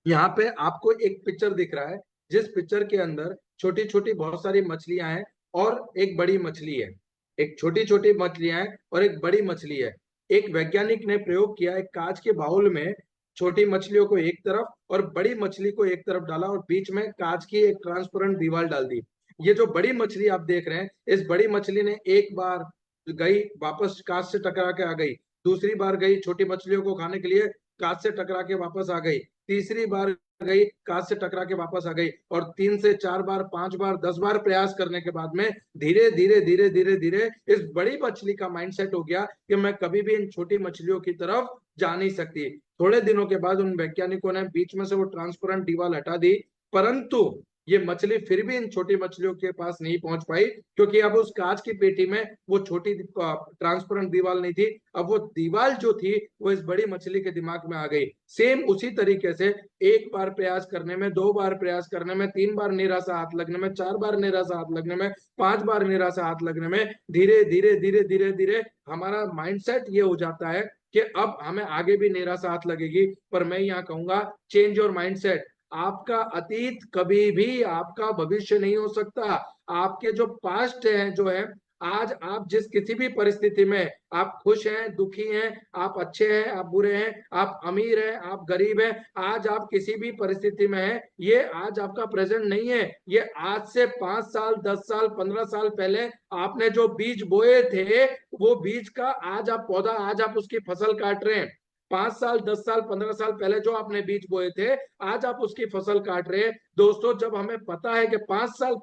यहाँ पे आपको एक पिक्चर दिख रहा है, जिस पिक्चर के अंदर छोटी छोटी बहुत सारी मछलियां हैं और एक बड़ी मछली है। एक छोटी छोटी मछलियां हैं और एक बड़ी मछली है। एक वैज्ञानिक ने प्रयोग किया, एक कांच के बाउल में छोटी मछलियों को एक तरफ और बड़ी मछली को एक तरफ डाला और बीच में कांच की एक ट्रांसपेरेंट दीवार डाल दी। ये जो बड़ी मछली आप देख रहे हैं, इस बड़ी मछली ने एक बार गई, वापस कांच से टकरा के आ गई। दूसरी बार गई छोटी मछलियों को खाने के लिए, कांच से टकरा के वापस आ गई। तीसरी बार गई, कांच से टकरा के वापस आ गई। और 3 से 4 बार, 5 बार, 10 बार प्रयास करने के बाद में धीरे धीरे धीरे धीरे धीरे इस बड़ी मछली का माइंडसेट हो गया कि मैं कभी भी इन छोटी मछलियों की तरफ जा नहीं सकती। थोड़े दिनों के बाद उन वैज्ञानिकों ने बीच में से वो ट्रांसपेरेंट दीवार हटा दी, परंतु ये मछली फिर भी इन छोटी मछलियों के पास नहीं पहुंच पाई, क्योंकि अब उस कांच की पेटी में वो छोटी ट्रांसपेरेंट दीवार नहीं थी। अब वो दीवार जो थी वो इस बड़ी मछली के दिमाग में आ गई। सेम उसी तरीके से एक बार प्रयास करने में, 2 बार प्रयास करने में, 3 बार निराशा हाथ लगने में, 4 बार निराशा हाथ लगने में, 5 बार निराशा हाथ लगने में, धीरे धीरे धीरे धीरे धीरे हमारा माइंडसेट ये हो जाता है कि अब हमें आगे भी निराशा हाथ लगेगी। पर मैं यहाँ कहूंगा, चेंज योर माइंडसेट। आपका अतीत कभी भी आपका भविष्य नहीं हो सकता। आपके जो पास्ट है, जो है, आज आप जिस किसी भी परिस्थिति में, आप खुश हैं, दुखी हैं, आप अच्छे हैं, आप बुरे हैं, आप अमीर हैं, आप गरीब हैं, आज आप किसी भी परिस्थिति में हैं, ये आज आपका प्रेजेंट नहीं है। ये आज से 5 साल, 10 साल, 15 साल पहले आपने जो बीज बोए थे, वो बीज का आज आप पौधा, आज आप उसकी फसल काट रहे हैं। 5 साल, 10 साल, 15 साल पहले जो आपने बीज बोए थे, आज आप उसकी फसल काट रहे हैं। दोस्तों, जब हमें पता है कि 5 साल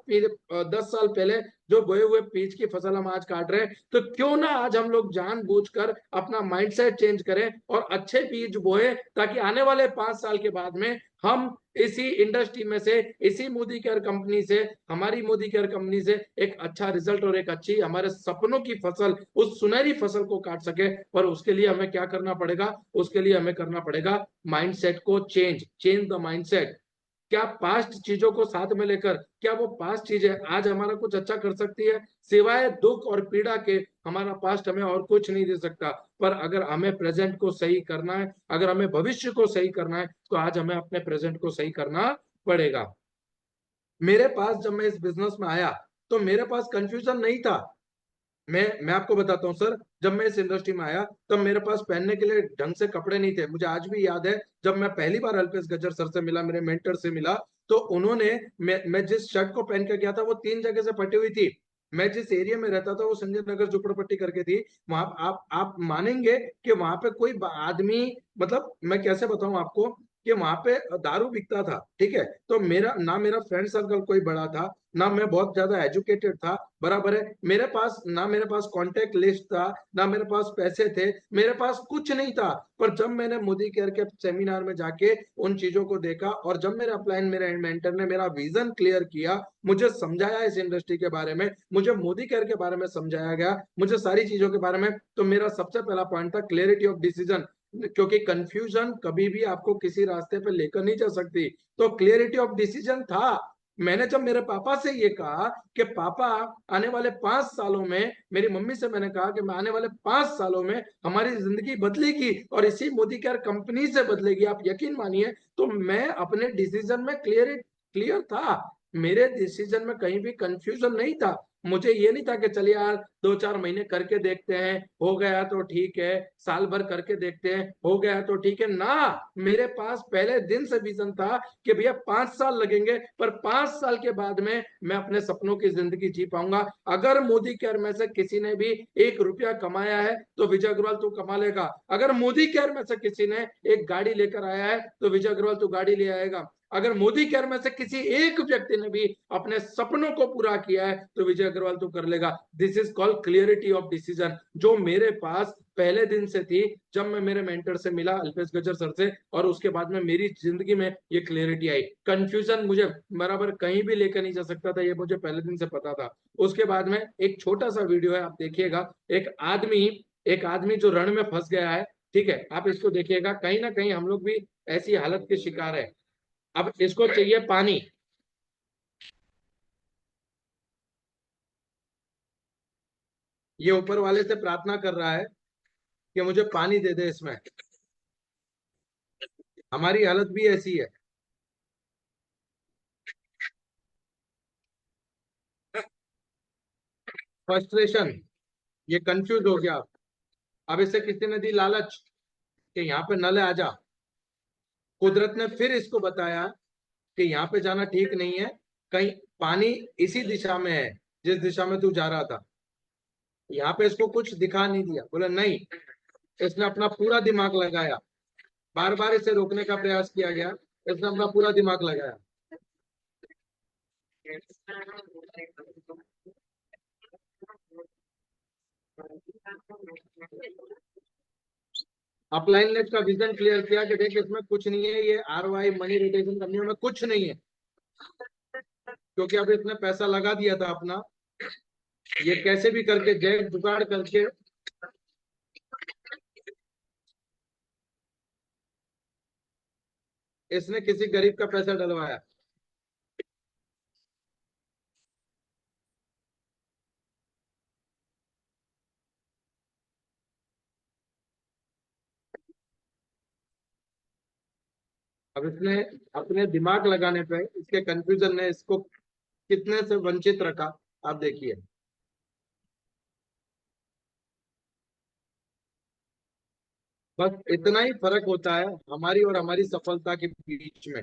10 साल पहले जो बोए हुए बीज की फसल हम आज काट रहे हैं, तो क्यों ना आज हम लोग जानबूझकर अपना माइंडसेट चेंज करें और अच्छे बीज बोए, ताकि आने वाले 5 साल के बाद में हम इसी इंडस्ट्री में से, इसी मोदी केयर कंपनी से, हमारी मोदी केयर कंपनी से एक अच्छा रिजल्ट और एक अच्छी हमारे सपनों की फसल, उस सुनहरी फसल को काट सके। पर उसके लिए हमें क्या करना पड़ेगा? उसके लिए हमें करना पड़ेगा माइंडसेट को चेंज, चेंज द माइंडसेट। क्या पास्ट चीजों को साथ में लेकर, क्या वो पास्ट चीजें आज हमारा कुछ अच्छा कर सकती है? सिवाय दुख और पीड़ा के हमारा पास्ट हमें और कुछ नहीं दे सकता। पर अगर हमें प्रेजेंट को सही करना है, अगर हमें भविष्य को सही करना है, तो आज हमें अपने प्रेजेंट को सही करना पड़ेगा। मेरे पास जब मैं इस बिजनेस में आया तो मेरे पास कंफ्यूजन नहीं था। मैं आपको बताता हूँ सर, जब मैं इस इंडस्ट्री में आया तब मेरे पास पहनने के लिए ढंग से कपड़े नहीं थे। मुझे आज भी याद है, जब मैं पहली बार अल्पेश गज्जर सर से मिला, मेरे मेंटर से मिला, तो उन्होंने, मैं जिस शर्ट को पहन के गया था वो 3 जगह से फटी हुई थी। मैं जिस एरिया में रहता था वो संजय नगर झुपड़पट्टी करके थी। वहां आप मानेंगे कि वहां पे कोई आदमी, मतलब मैं कैसे बताऊं आपको, कि वहां पे दारू बिकता था, ठीक है। तो मेरा ना मेरा फ्रेंड सर्कल कोई बड़ा था, ना मैं बहुत ज्यादा एजुकेटेड था, बराबर है। मेरे पास ना मेरे पास कांटेक्ट लिस्ट था, ना मेरे पास पैसे थे, मेरे पास कुछ नहीं था। पर जब मैंने मोदी केयर के सेमिनार में जाके उन चीजों को देखा, और जब मेरे अपलाइन मेरे मेंटर ने मेरा विजन क्लियर किया, मुझे समझाया इस इंडस्ट्री के बारे में, मुझे मोदी केयर के बारे में समझाया गया, मुझे सारी चीजों के बारे में, तो मेरा सबसे पहला पॉइंट था क्लियरिटी ऑफ डिसीजन। क्योंकि कंफ्यूजन कभी भी आपको किसी रास्ते पे लेकर नहीं जा सकती। तो क्लियरिटी ऑफ डिसीजन था। मैंने जब मेरे पापा से ये कहा कि पापा, आने वाले 5 सालों में, मेरी मम्मी से मैंने कहा कि मैं आने वाले 5 सालों में हमारी जिंदगी बदलेगी और इसी मोदी केयर कंपनी से बदलेगी, आप यकीन मानिए। तो मैं अपने डिसीजन में क्लियर था, मेरे डिसीजन में कहीं भी कंफ्यूजन नहीं था। मुझे ये नहीं था कि चलिए यार 2-4 महीने करके देखते हैं, हो गया तो ठीक है, साल भर करके देखते हैं, हो गया तो ठीक है ना। मेरे पास पहले दिन से विजन था कि भैया 5 साल लगेंगे, पर 5 साल के बाद में मैं अपने सपनों की जिंदगी जी पाऊंगा। अगर मोदी केयर में से किसी ने भी 1 रुपया कमाया है तो विजय अग्रवाल तू कमा लेगा। अगर मोदी केयर में से किसी ने एक गाड़ी लेकर आया है तो विजय अग्रवाल तू गाड़ी ले आएगा। अगर मोदी केयर में से किसी एक व्यक्ति ने भी अपने सपनों को पूरा किया है तो विजय अग्रवाल तो कर लेगा। This is called clarity of decision, जो मेरे पास पहले दिन से थी, जब मैं मेरे मेंटर से मिला अल्पेश गजर सर से, और उसके बाद में मेरी जिंदगी में ये क्लियरिटी आई। कंफ्यूजन मुझे बराबर कहीं भी लेकर नहीं जा सकता था, ये मुझे पहले दिन से पता था। उसके बाद में एक छोटा सा वीडियो है, आप देखिएगा। एक आदमी जो रण में फंस गया है, ठीक है, आप इसको देखिएगा। कहीं ना कहीं हम लोग भी ऐसी हालत के शिकार है। अब इसको चाहिए पानी, ये ऊपर वाले से प्रार्थना कर रहा है कि मुझे पानी दे दे इसमें। हमारी हालत भी ऐसी है। फ्रस्ट्रेशन, ये कंफ्यूज हो गया। अब इसे किसी ने दी लालच कि यहाँ पे नल है, आजा। कुदरत ने फिर इसको बताया कि यहाँ पे जाना ठीक नहीं है, कहीं पानी इसी दिशा में है जिस दिशा में तू जा रहा था। यहाँ पे इसको कुछ दिखा नहीं दिया, बोला नहीं। इसने अपना पूरा दिमाग लगाया, बार बार इसे रोकने का प्रयास किया गया, इसने अपना पूरा दिमाग लगाया। अपलाइन ने इसका विजन क्लियर किया कि देख इसमें कुछ नहीं है, ये ROI मनी रिटेशन कंपनियों में कुछ नहीं है, क्योंकि अब इसने पैसा लगा दिया था अपना। ये कैसे भी करके जय जुगाड़ करके इसने किसी गरीब का पैसा डलवाया। अब इसने अपने दिमाग लगाने पे, इसके कंफ्यूजन ने इसको कितने से वंचित रखा, आप देखिए। बस इतना ही फर्क होता है हमारी और हमारी सफलता के बीच में।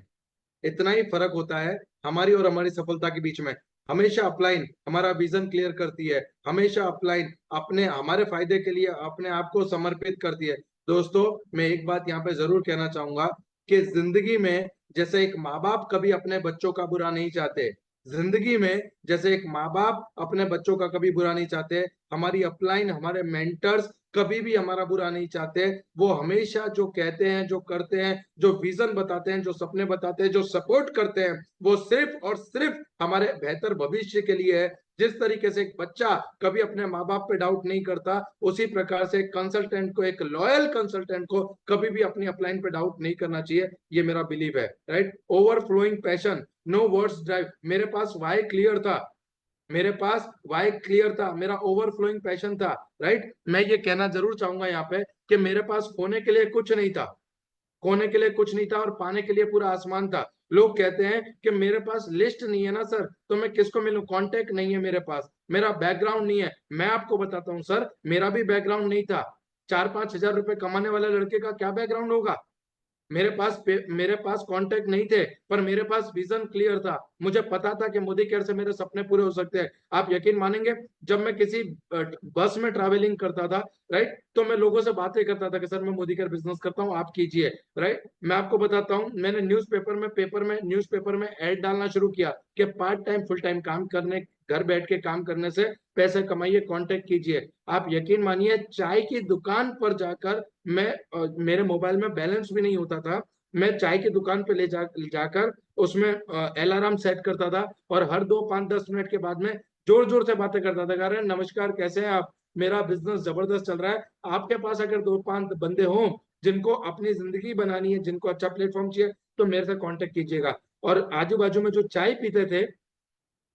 इतना ही फर्क होता है हमारी और हमारी सफलता के बीच में। हमेशा अपलाइन हमारा विजन क्लियर करती है, हमेशा अपलाइन अपने हमारे फायदे के लिए अपने आप को समर्पित करती है। दोस्तों, मैं एक बात यहाँ पे जरूर कहना चाहूंगा कि जिंदगी में जैसे एक माँ बाप कभी अपने बच्चों का बुरा नहीं चाहते, जिंदगी में जैसे एक माँ बाप अपने बच्चों का कभी बुरा नहीं चाहते, हमारी अपलाइन हमारे मेंटर्स कभी भी हमारा बुरा नहीं चाहते। वो हमेशा जो कहते हैं, जो करते हैं, जो विजन बताते हैं, जो सपने बताते हैं, जो सपोर्ट करते हैं, वो सिर्फ और सिर्फ हमारे बेहतर भविष्य के लिए है। जिस तरीके से एक बच्चा कभी अपने माँ बाप पे डाउट नहीं करता, उसी प्रकार से एक कंसल्टेंट को, एक लॉयल कंसल्टेंट को कभी भी अपनी अपलाइन पे डाउट नहीं करना चाहिए। ये मेरा बिलीव है, right. Overflowing passion, no words drive. मेरे पास वाई क्लियर था, मेरे पास वाई क्लियर था, मेरा ओवरफ्लोइंग पैशन था, राइट। मैं ये कहना जरूर चाहूंगा यहाँ पे कि मेरे पास खोने के लिए कुछ नहीं था, खोने के लिए कुछ नहीं था और पाने के लिए पूरा आसमान था। लोग कहते हैं कि मेरे पास लिस्ट नहीं है ना सर, तो मैं किसको मिलूं, कांटेक्ट नहीं है मेरे पास, मेरा बैकग्राउंड नहीं है। मैं आपको बताता हूँ सर, मेरा भी बैकग्राउंड नहीं था। 4-5 हजार रुपए कमाने वाले लड़के का क्या बैकग्राउंड होगा। मेरे पास कांटेक्ट नहीं थे, पर मेरे पास विजन क्लियर था। मुझे पता था कि मोदी केयर से मेरे सपने पूरे हो सकते हैं। आप यकीन मानेंगे, जब मैं किसी बस में ट्रैवलिंग करता था, राइट, तो मैं लोगों से बातें करता था कि सर मैं मोदी केयर बिजनेस करता हूँ, आप कीजिए, राइट। मैं आपको बताता हूँ, मैंने न्यूज़पेपर में ऐड डालना शुरू किया कि पार्ट टाइम फुल टाइम काम करने, घर बैठ के काम करने से पैसे कमाइए, कांटेक्ट कीजिए। आप यकीन मानिए, चाय की दुकान पर जाकर मेरे मोबाइल में बैलेंस भी नहीं होता था, मैं चाय की दुकान पे जाकर उसमें अलार्म सेट करता था, और हर 2 5 10 मिनट के बाद में जोर जोर से बातें करता था, कह रहे हैं नमस्कार, कैसे हैं आप, मेरा बिजनेस जबरदस्त चल रहा है, आपके पास अगर 2 5 बंदे हों जिनको अपनी जिंदगी बनानी है, जिनको अच्छा प्लेटफॉर्म चाहिए, तो मेरे से कांटेक्ट कीजिएगा। और आजू बाजू में जो चाय पीते थे,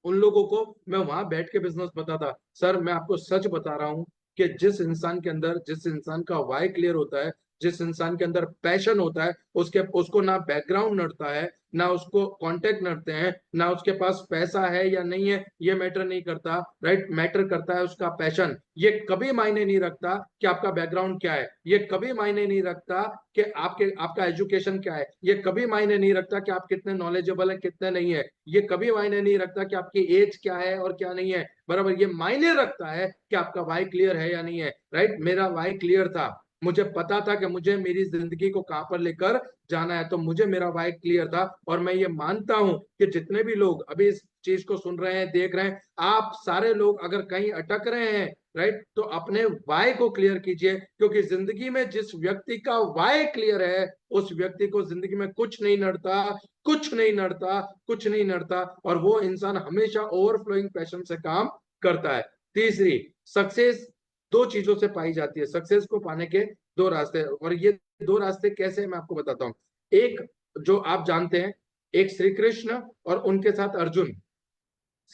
उन लोगों को मैं वहां बैठ के बिजनेस बताता। सर मैं आपको सच बता रहा हूं कि जिस इंसान का वाई क्लियर होता है, जिस इंसान के अंदर पैशन होता है, उसको ना बैकग्राउंड नड़ता है, ना उसको कांटेक्ट नड़ते हैं, ना उसके पास पैसा है या नहीं है, ये मैटर नहीं करता, राइट। मैटर करता है उसका पैशन। ये कभी मायने नहीं रखता कि आपका बैकग्राउंड क्या है, ये कभी मायने नहीं रखता कि आपका एजुकेशन क्या है, ये कभी मायने नहीं रखता कि आप कितने नॉलेजेबल है, कितने नहीं है, ये कभी मायने नहीं रखता कि आपकी एज क्या है और क्या नहीं है, बराबर। ये मायने रखता है कि आपका वाई क्लियर है या नहीं है, राइट। मेरा वाई क्लियर था, मुझे पता था कि मुझे मेरी जिंदगी को कहां पर लेकर जाना है, तो मुझे मेरा वाई क्लियर था। और मैं ये मानता हूं कि जितने भी लोग अभी इस चीज को सुन रहे हैं, देख रहे हैं, आप सारे लोग अगर कहीं अटक रहे हैं, राइट, तो अपने वाई को क्लियर कीजिए, क्योंकि जिंदगी में जिस व्यक्ति का वाई क्लियर है, उस व्यक्ति को जिंदगी में कुछ नहीं नड़ता, कुछ नहीं नड़ता, कुछ नहीं नड़ता, और वो इंसान हमेशा ओवरफ्लोइंग पैशन से काम करता है। तीसरी, सक्सेस 2 चीजों से पाई जाती है। सक्सेस को पाने के 2 रास्ते, और ये 2 रास्ते कैसे हैं, मैं आपको बताता हूँ। एक, जो आप जानते हैं, एक श्री कृष्ण और उनके साथ अर्जुन।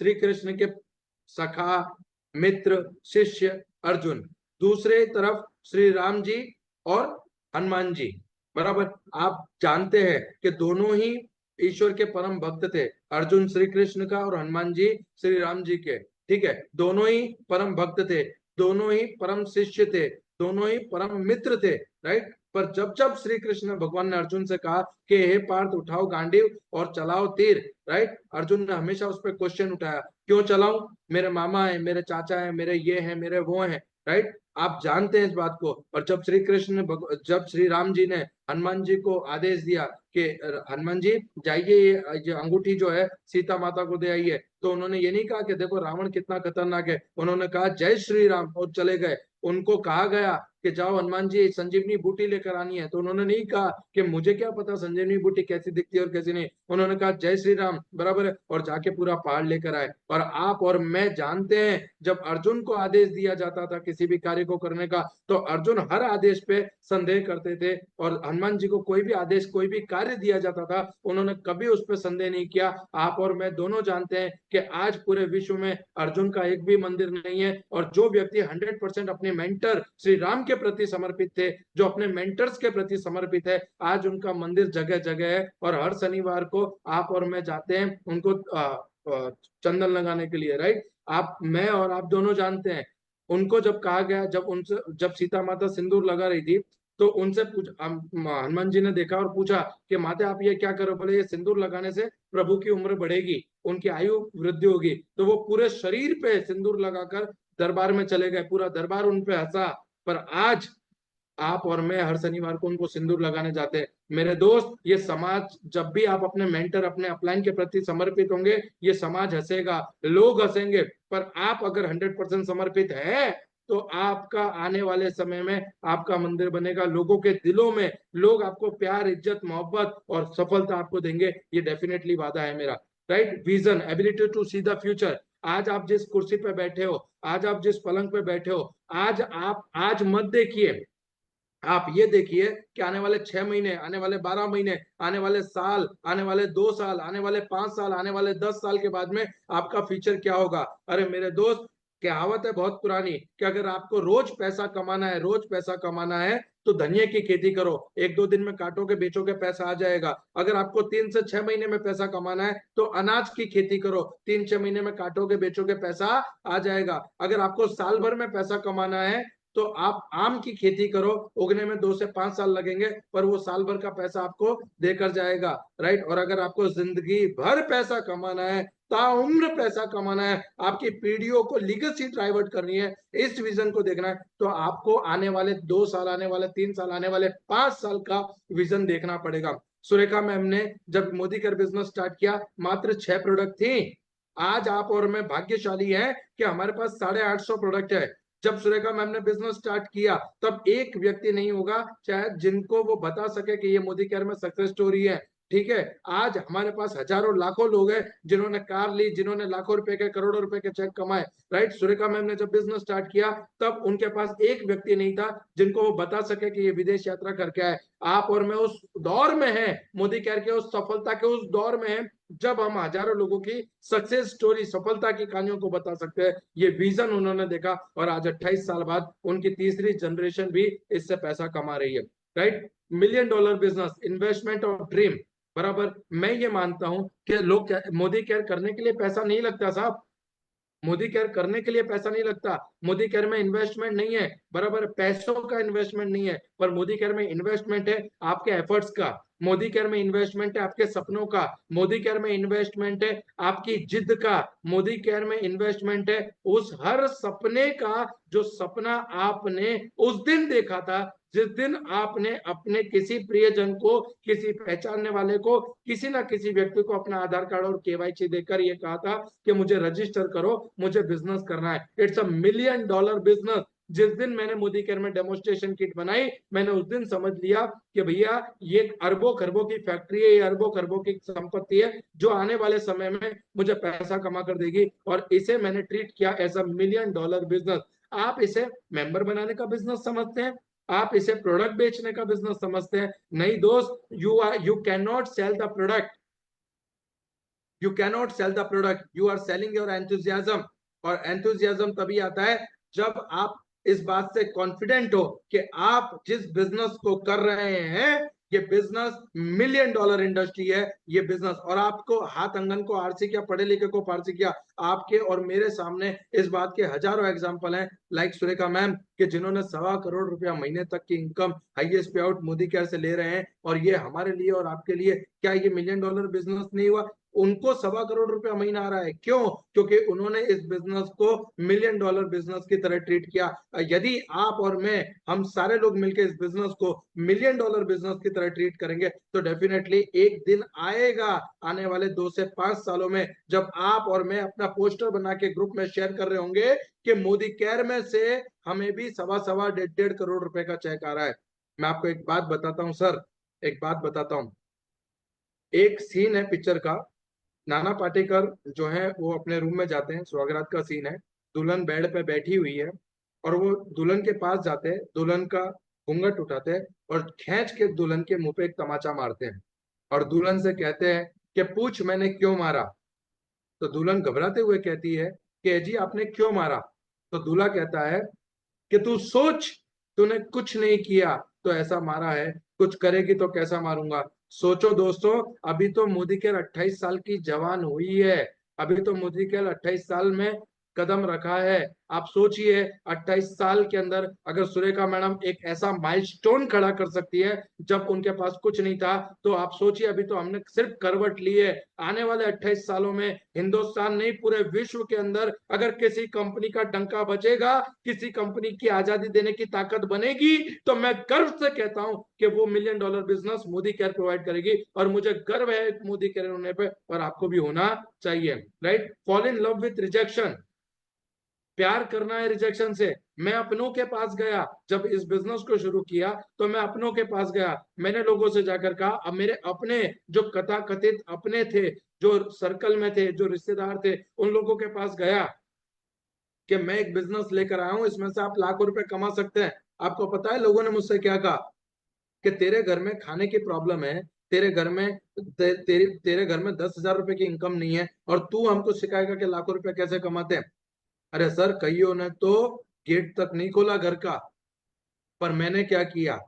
श्री कृष्ण के सखा, मित्र, शिष्य अर्जुन। दूसरे तरफ श्री राम जी और हनुमान जी, बराबर। आप जानते हैं कि दोनों ही ईश्वर के परम भक्त थे, अर्जुन श्री कृष्ण का और हनुमान जी श्री राम जी के, ठीक है। दोनों ही परम भक्त थे, दोनों ही परम शिष्य थे, दोनों ही परम मित्र थे, राइट। पर जब जब श्री कृष्ण भगवान ने अर्जुन से कहा कि हे पार्थ, उठाओ गांडीव और चलाओ तीर, राइट, अर्जुन ने हमेशा उस पर क्वेश्चन उठाया, क्यों चलाऊं, मेरे मामा है, मेरे चाचा है, मेरे ये है, मेरे वो है, राइट। आप जानते हैं इस बात को। और जब श्री राम जी ने हनुमान जी को आदेश दिया कि हनुमान जी जाइए, ये अंगूठी जो है सीता माता को दे आइए, तो उन्होंने ये नहीं कहा कि देखो रावण कितना खतरनाक है, उन्होंने कहा जय श्री राम और चले गए। उनको कहा गया कि जाओ हनुमान जी संजीवनी बूटी लेकर आनी है, तो उन्होंने नहीं कहा कि मुझे क्या पता संजीवनी बूटी कैसी दिखती है और कैसी नहीं, उन्होंने कहा जय श्री राम, बराबर है, और जाके पूरा पहाड़ लेकर आए। और आप और मैं जानते हैं, जब अर्जुन को आदेश दिया जाता था किसी भी कार्य को करने का, तो अर्जुन हर आदेश पे संदेह करते थे, और हनुमान जी को कोई भी आदेश, कोई भी कार्य दिया जाता था, उन्होंने कभी उस पर संदेह नहीं किया। आप और मैं दोनों जानते हैं कि आज पूरे विश्व में अर्जुन का एक भी मंदिर नहीं है, और जो व्यक्ति 100% अपने मेंटर श्री राम के प्रति समर्पित थे, जो अपने मेंटर्स के प्रति समर्पित है, आज उनका मंदिर जगह जगह है, और हर शनिवार को आप और मैं जाते हैं उनको चंदन लगाने के लिए, राइट। आप, मैं और आप दोनों जानते हैं, उनको जब कहा गया, जब सीता माता सिंदूर लगा रही थी, तो उनसे हनुमान जी ने देखा और पूछा कि माता आप ये क्या करो, बोले ये सिंदूर लगाने से प्रभु की उम्र बढ़ेगी, उनकी आयु वृद्धि होगी। तो वो पूरे शरीर पे सिंदूर लगाकर दरबार में चले गए, पूरा दरबार उन पे हंसा। पर आज आप और मैं हर शनिवार को उनको सिंदूर लगाने जाते हैं। मेरे दोस्त, ये समाज, जब भी आप अपने मेंटर, अपने अपलाइन के प्रति समर्पित होंगे, ये समाज हंसेगा, लोग हंसेंगे, पर आप अगर 100% समर्पित है, तो आपका आने वाले समय में आपका मंदिर बनेगा, लोगों के दिलों में लोग आपको प्यार, इज्जत, मोहब्बत और सफलता आपको देंगे, ये डेफिनेटली वादा है मेरा, right. Vision, ability to see the future. आज आप जिस कुर्सी पे बैठे हो, आज आप जिस पलंग पे बैठे हो, आज मत देखिए, आप ये देखिए कि आने वाले 6 महीने, आने वाले 12 महीने, आने वाले साल, आने वाले 2 साल, आने वाले 5 साल, आने वाले 10 साल के बाद में आपका फ्यूचर क्या होगा। अरे मेरे दोस्त, कहावत है बहुत पुरानी कि अगर आपको रोज पैसा कमाना है, रोज पैसा कमाना है, तो धनिया की खेती करो, 1 2 दिन में काटोगे बेचोगे पैसा आ जाएगा। अगर आपको 3 से 6 महीने में पैसा कमाना है, तो अनाज की खेती करो, 3 6 महीने में काटोगे बेचोगे पैसा आ जाएगा। अगर आपको साल भर में पैसा कमाना है, तो आप आम की खेती करो, उगने में 2 से 5 साल लगेंगे, पर वो साल भर का पैसा आपको देकर जाएगा, राइट। और अगर आपको जिंदगी भर पैसा कमाना है, ताउम्र पैसा कमाना है, आपकी पीढ़ियों को लीगेसी डाइवर्ट करनी है, इस विजन को देखना है, तो आपको आने वाले 2 साल, आने वाले 3 साल, आने वाले 5 साल का विजन देखना पड़ेगा। सुरेखा मैम ने जब मोदी केयर बिजनेस स्टार्ट किया, मात्र 6 प्रोडक्ट थी। आज आप और मैं भाग्यशाली हैं कि हमारे पास 850 प्रोडक्ट है। जब सुरेखा मैम ने बिजनेस स्टार्ट किया, तब एक व्यक्ति नहीं होगा शायद जिनको वो बता सके कि ये मोदी केयर में सक्सेस स्टोरी है, ठीक है। आज हमारे पास हजारों लाखों लोग हैं जिन्होंने कार ली, जिन्होंने लाखों रुपए के, करोड़ों रुपए के चेक कमाए, राइट। सुरेखा मैम ने जब बिजनेस स्टार्ट किया, तब उनके पास एक व्यक्ति नहीं था जिनको वो बता सके कि ये विदेश यात्रा करके आए। आप और मैं उस दौर में हैं, मोदी केयर के उस सफलता के उस दौर में हैं, जब हम हजारों लोगों की सक्सेस स्टोरी, सफलता की कहानियों को बता सकते हैं। ये विजन उन्होंने देखा, और आज 28 साल बाद उनकी तीसरी जनरेशन भी इससे पैसा कमा रही है, right. Million dollar business, investment of dream, बराबर। मैं ये मानता हूं कि लोग मोदी केयर करने के लिए पैसा नहीं लगता साहब, मोदी केयर करने के लिए पैसा नहीं लगता, मोदी केयर में इन्वेस्टमेंट नहीं है, बराबर। पैसों का इन्वेस्टमेंट नहीं है, पर मोदी केयर में इन्वेस्टमेंट है आपके एफर्ट्स का, मोदी केयर में इन्वेस्टमेंट है आपके सपनों का, मोदी केयर में इन्वेस्टमेंट है आपकी जिद का, मोदी केयर में इन्वेस्टमेंट है उस हर सपने का जो सपना आपने उस दिन देखा था जिस दिन आपने अपने किसी प्रियजन को, किसी पहचानने वाले को, किसी ना किसी व्यक्ति को अपना आधार कार्ड और केवाईसी देकर ये कहा था कि मुझे रजिस्टर करो, मुझे बिजनेस करना है। It's a million dollar business. जिस दिन मैंने मोदी केयर में डेमोन्स्ट्रेशन किट बनाई, मैंने उस दिन समझ लिया कि भैया ये अरबों खरबों की फैक्ट्री है, ये अरबों खरबों की संपत्ति है जो आने वाले समय में मुझे पैसा कमा कर देगी, और इसे मैंने ट्रीट किया as a million dollar business. आप इसे मेंबर बनाने का बिजनेस समझते हैं, आप इसे प्रोडक्ट बेचने का बिजनेस समझते हैं, नहीं दोस्त। You can not sell the product, you cannot sell the product, you are selling your enthusiasm. और एंथुजियाज्म तभी आता है जब आप इस बात से कॉन्फिडेंट हो कि आप जिस बिजनेस को कर रहे हैं, ये बिजनेस मिलियन डॉलर इंडस्ट्री है, ये बिजनेस। और आपको हाथ अंगन को आरसी किया, पढ़े लिखे को पारसी किया, आपके और मेरे सामने इस बात के हजारों एग्जांपल हैं, लाइक सुरेखा मैम कि जिन्होंने 1.25 करोड़ रुपया महीने तक की इनकम, हाईएस्ट पे आउट मोदी केयर से ले रहे हैं। और ये हमारे लिए और आपके लिए क्या ये मिलियन डॉलर बिजनेस नहीं हुआ? उनको 1.25 करोड़ रुपया महीना आ रहा है, क्यों? क्योंकि उन्होंने इस बिजनेस को मिलियन डॉलर बिजनेस की तरह ट्रीट किया। यदि आप और मैं, हम सारे लोग मिलकर इस बिजनेस को मिलियन डॉलर बिजनेस की तरह ट्रीट करेंगे, तो डेफिनेटली एक दिन आएगा आने वाले 2 से 5 सालों में, जब आप और मैं अपना पोस्टर बना के ग्रुप में शेयर कर रहे होंगे कि मोदी केयर में से हमें भी 1.25 करोड़ रुपए का चेक आ रहा है। मैं आपको एक बात बताता हूं सर, एक बात बताता हूं। एक सीन है पिक्चर का, नाना पाटेकर जो है वो अपने रूम में जाते हैं, स्वागरात का सीन है, दुल्हन बेड पे बैठी हुई है, और वो दुल्हन के पास जाते हैं, दुल्हन का घूंघट उठाते हैं और खींच के दुल्हन के मुंह पे एक तमाचा मारते हैं, और दुल्हन से कहते हैं कि पूछ मैंने क्यों मारा। तो दुल्हन घबराते हुए कहती है कि जी आपने क्यों मारा? तो दूल्हा कहता है कि तू सोच, तूने कुछ नहीं किया तो ऐसा मारा है, कुछ करेगी तो कैसा मारूंगा। सोचो दोस्तों, अभी तो मोदी केयर 28 साल की जवान हुई है, अभी तो मोदी केयर 28 साल में कदम रखा है। आप सोचिए 28 साल के अंदर अगर सुरेखा मैडम एक ऐसा माइलस्टोन खड़ा कर सकती है जब उनके पास कुछ नहीं था, तो आप सोचिए अभी तो हमने सिर्फ करवट ली है। आने वाले 28 सालों में हिंदुस्तान नहीं पूरे विश्व के अंदर अगर किसी कंपनी का डंका बजेगा, किसी कंपनी की आजादी देने की ताकत बनेगी, तो मैं गर्व से कहता हूं कि वो million dollar business Modi care provide करेगी। और मुझे गर्व है मोदी केयर होने पे, और आपको भी होना चाहिए, right. Fall in love with rejection, प्यार करना है रिजेक्शन से। मैं अपनों के पास गया, जब इस बिजनेस को शुरू किया तो मैं अपनों के पास गया, मैंने लोगों से जाकर कहा, अब मेरे अपने जो कथा कथित अपने थे, जो सर्कल में थे, जो रिश्तेदार थे, उन लोगों के पास गया कि मैं एक बिजनेस लेकर आया हूं, इसमें से आप लाखों रुपए कमा सकते हैं। आपको पता है लोगों ने मुझसे क्या कहा? कि तेरे घर में खाने की प्रॉब्लम है, तेरे घर में तेरे घर में 10,000 रुपए की इनकम नहीं है, और तू हमको सिखाएगा कि लाखों रुपए कैसे कमाते हैं। अरे सर, कईयों ने तो गेट तक नहीं खोला घर का, पर मैंने क्या किया?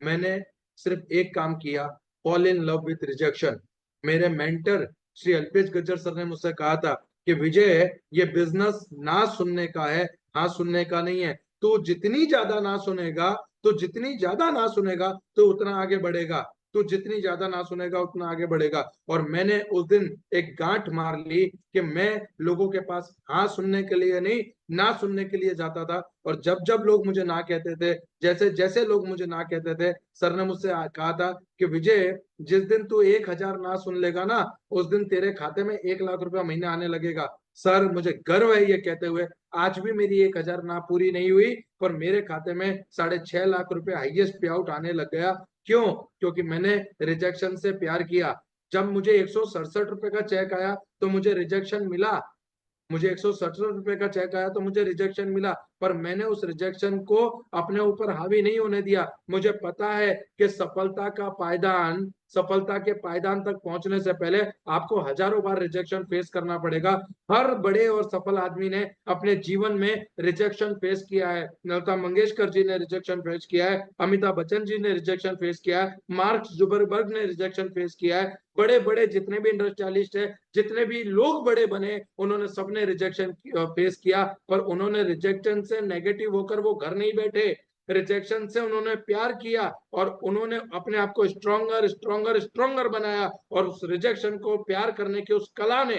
मैंने सिर्फ एक काम किया, fall in love with rejection. मेरे मेंटर श्री अल्पेश गज्जर सर ने मुझसे कहा था कि विजय, ये बिजनेस ना सुनने का है, हाँ सुनने का नहीं है। तो जितनी ज्यादा ना सुनेगा, तो जितनी ज्यादा ना सुनेगा तो उतना आगे बढ़ेगा, तो जितनी ज्यादा ना सुनेगा उतना आगे बढ़ेगा। और मैंने उस दिन एक गांठ मार ली कि मैं लोगों के पास हाँ सुनने के लिए नहीं, ना सुनने के लिए जाता था। और जब जब लोग मुझे ना कहते थे, जैसे जैसे लोग मुझे ना कहते थे, सर ने मुझसे कहा था कि विजय, जिस दिन तू 1,000 ना सुन लेगा ना, उस दिन तेरे खाते में 1 लाख रुपया महीने आने लगेगा। सर मुझे गर्व है ये कहते हुए, आज भी मेरी 1,000 ना पूरी नहीं हुई, पर मेरे खाते में 6.5 लाख रुपए हाईएस्ट पे आउट आने लग गया। क्यों? क्योंकि मैंने रिजेक्शन से प्यार किया। जब मुझे 167 रुपए का चेक आया तो मुझे रिजेक्शन मिला, मुझे 167 रुपए का चेक आया तो मुझे रिजेक्शन मिला, पर मैंने उस रिजेक्शन को अपने ऊपर हावी नहीं होने दिया। मुझे पता है कि सफलता के पायदान तक पहुंचने से पहले आपको हजारों बार रिजेक्शन फेस करना पड़ेगा। हर बड़े और सफल आदमी ने अपने जीवन में रिजेक्शन फेस किया है। लता मंगेशकर जी ने रिजेक्शन फेस किया है, अमिताभ बच्चन जी ने रिजेक्शन फेस किया है, मार्क जुकरबर्ग ने रिजेक्शन फेस किया है। बड़े बड़े जितने भी इंडस्ट्रियलिस्ट है, जितने भी लोग बड़े बने, उन्होंने सबने रिजेक्शन फेस किया, पर उन्होंने रिजेक्शन से नेगेटिव होकर वो घर नहीं बैठे। रिजेक्शन से उन्होंने प्यार किया और उन्होंने अपने आप को स्ट्रॉन्गर स्ट्रॉन्गर स्ट्रॉन्गर बनाया। और उस रिजेक्शन को प्यार करने की उस कला ने,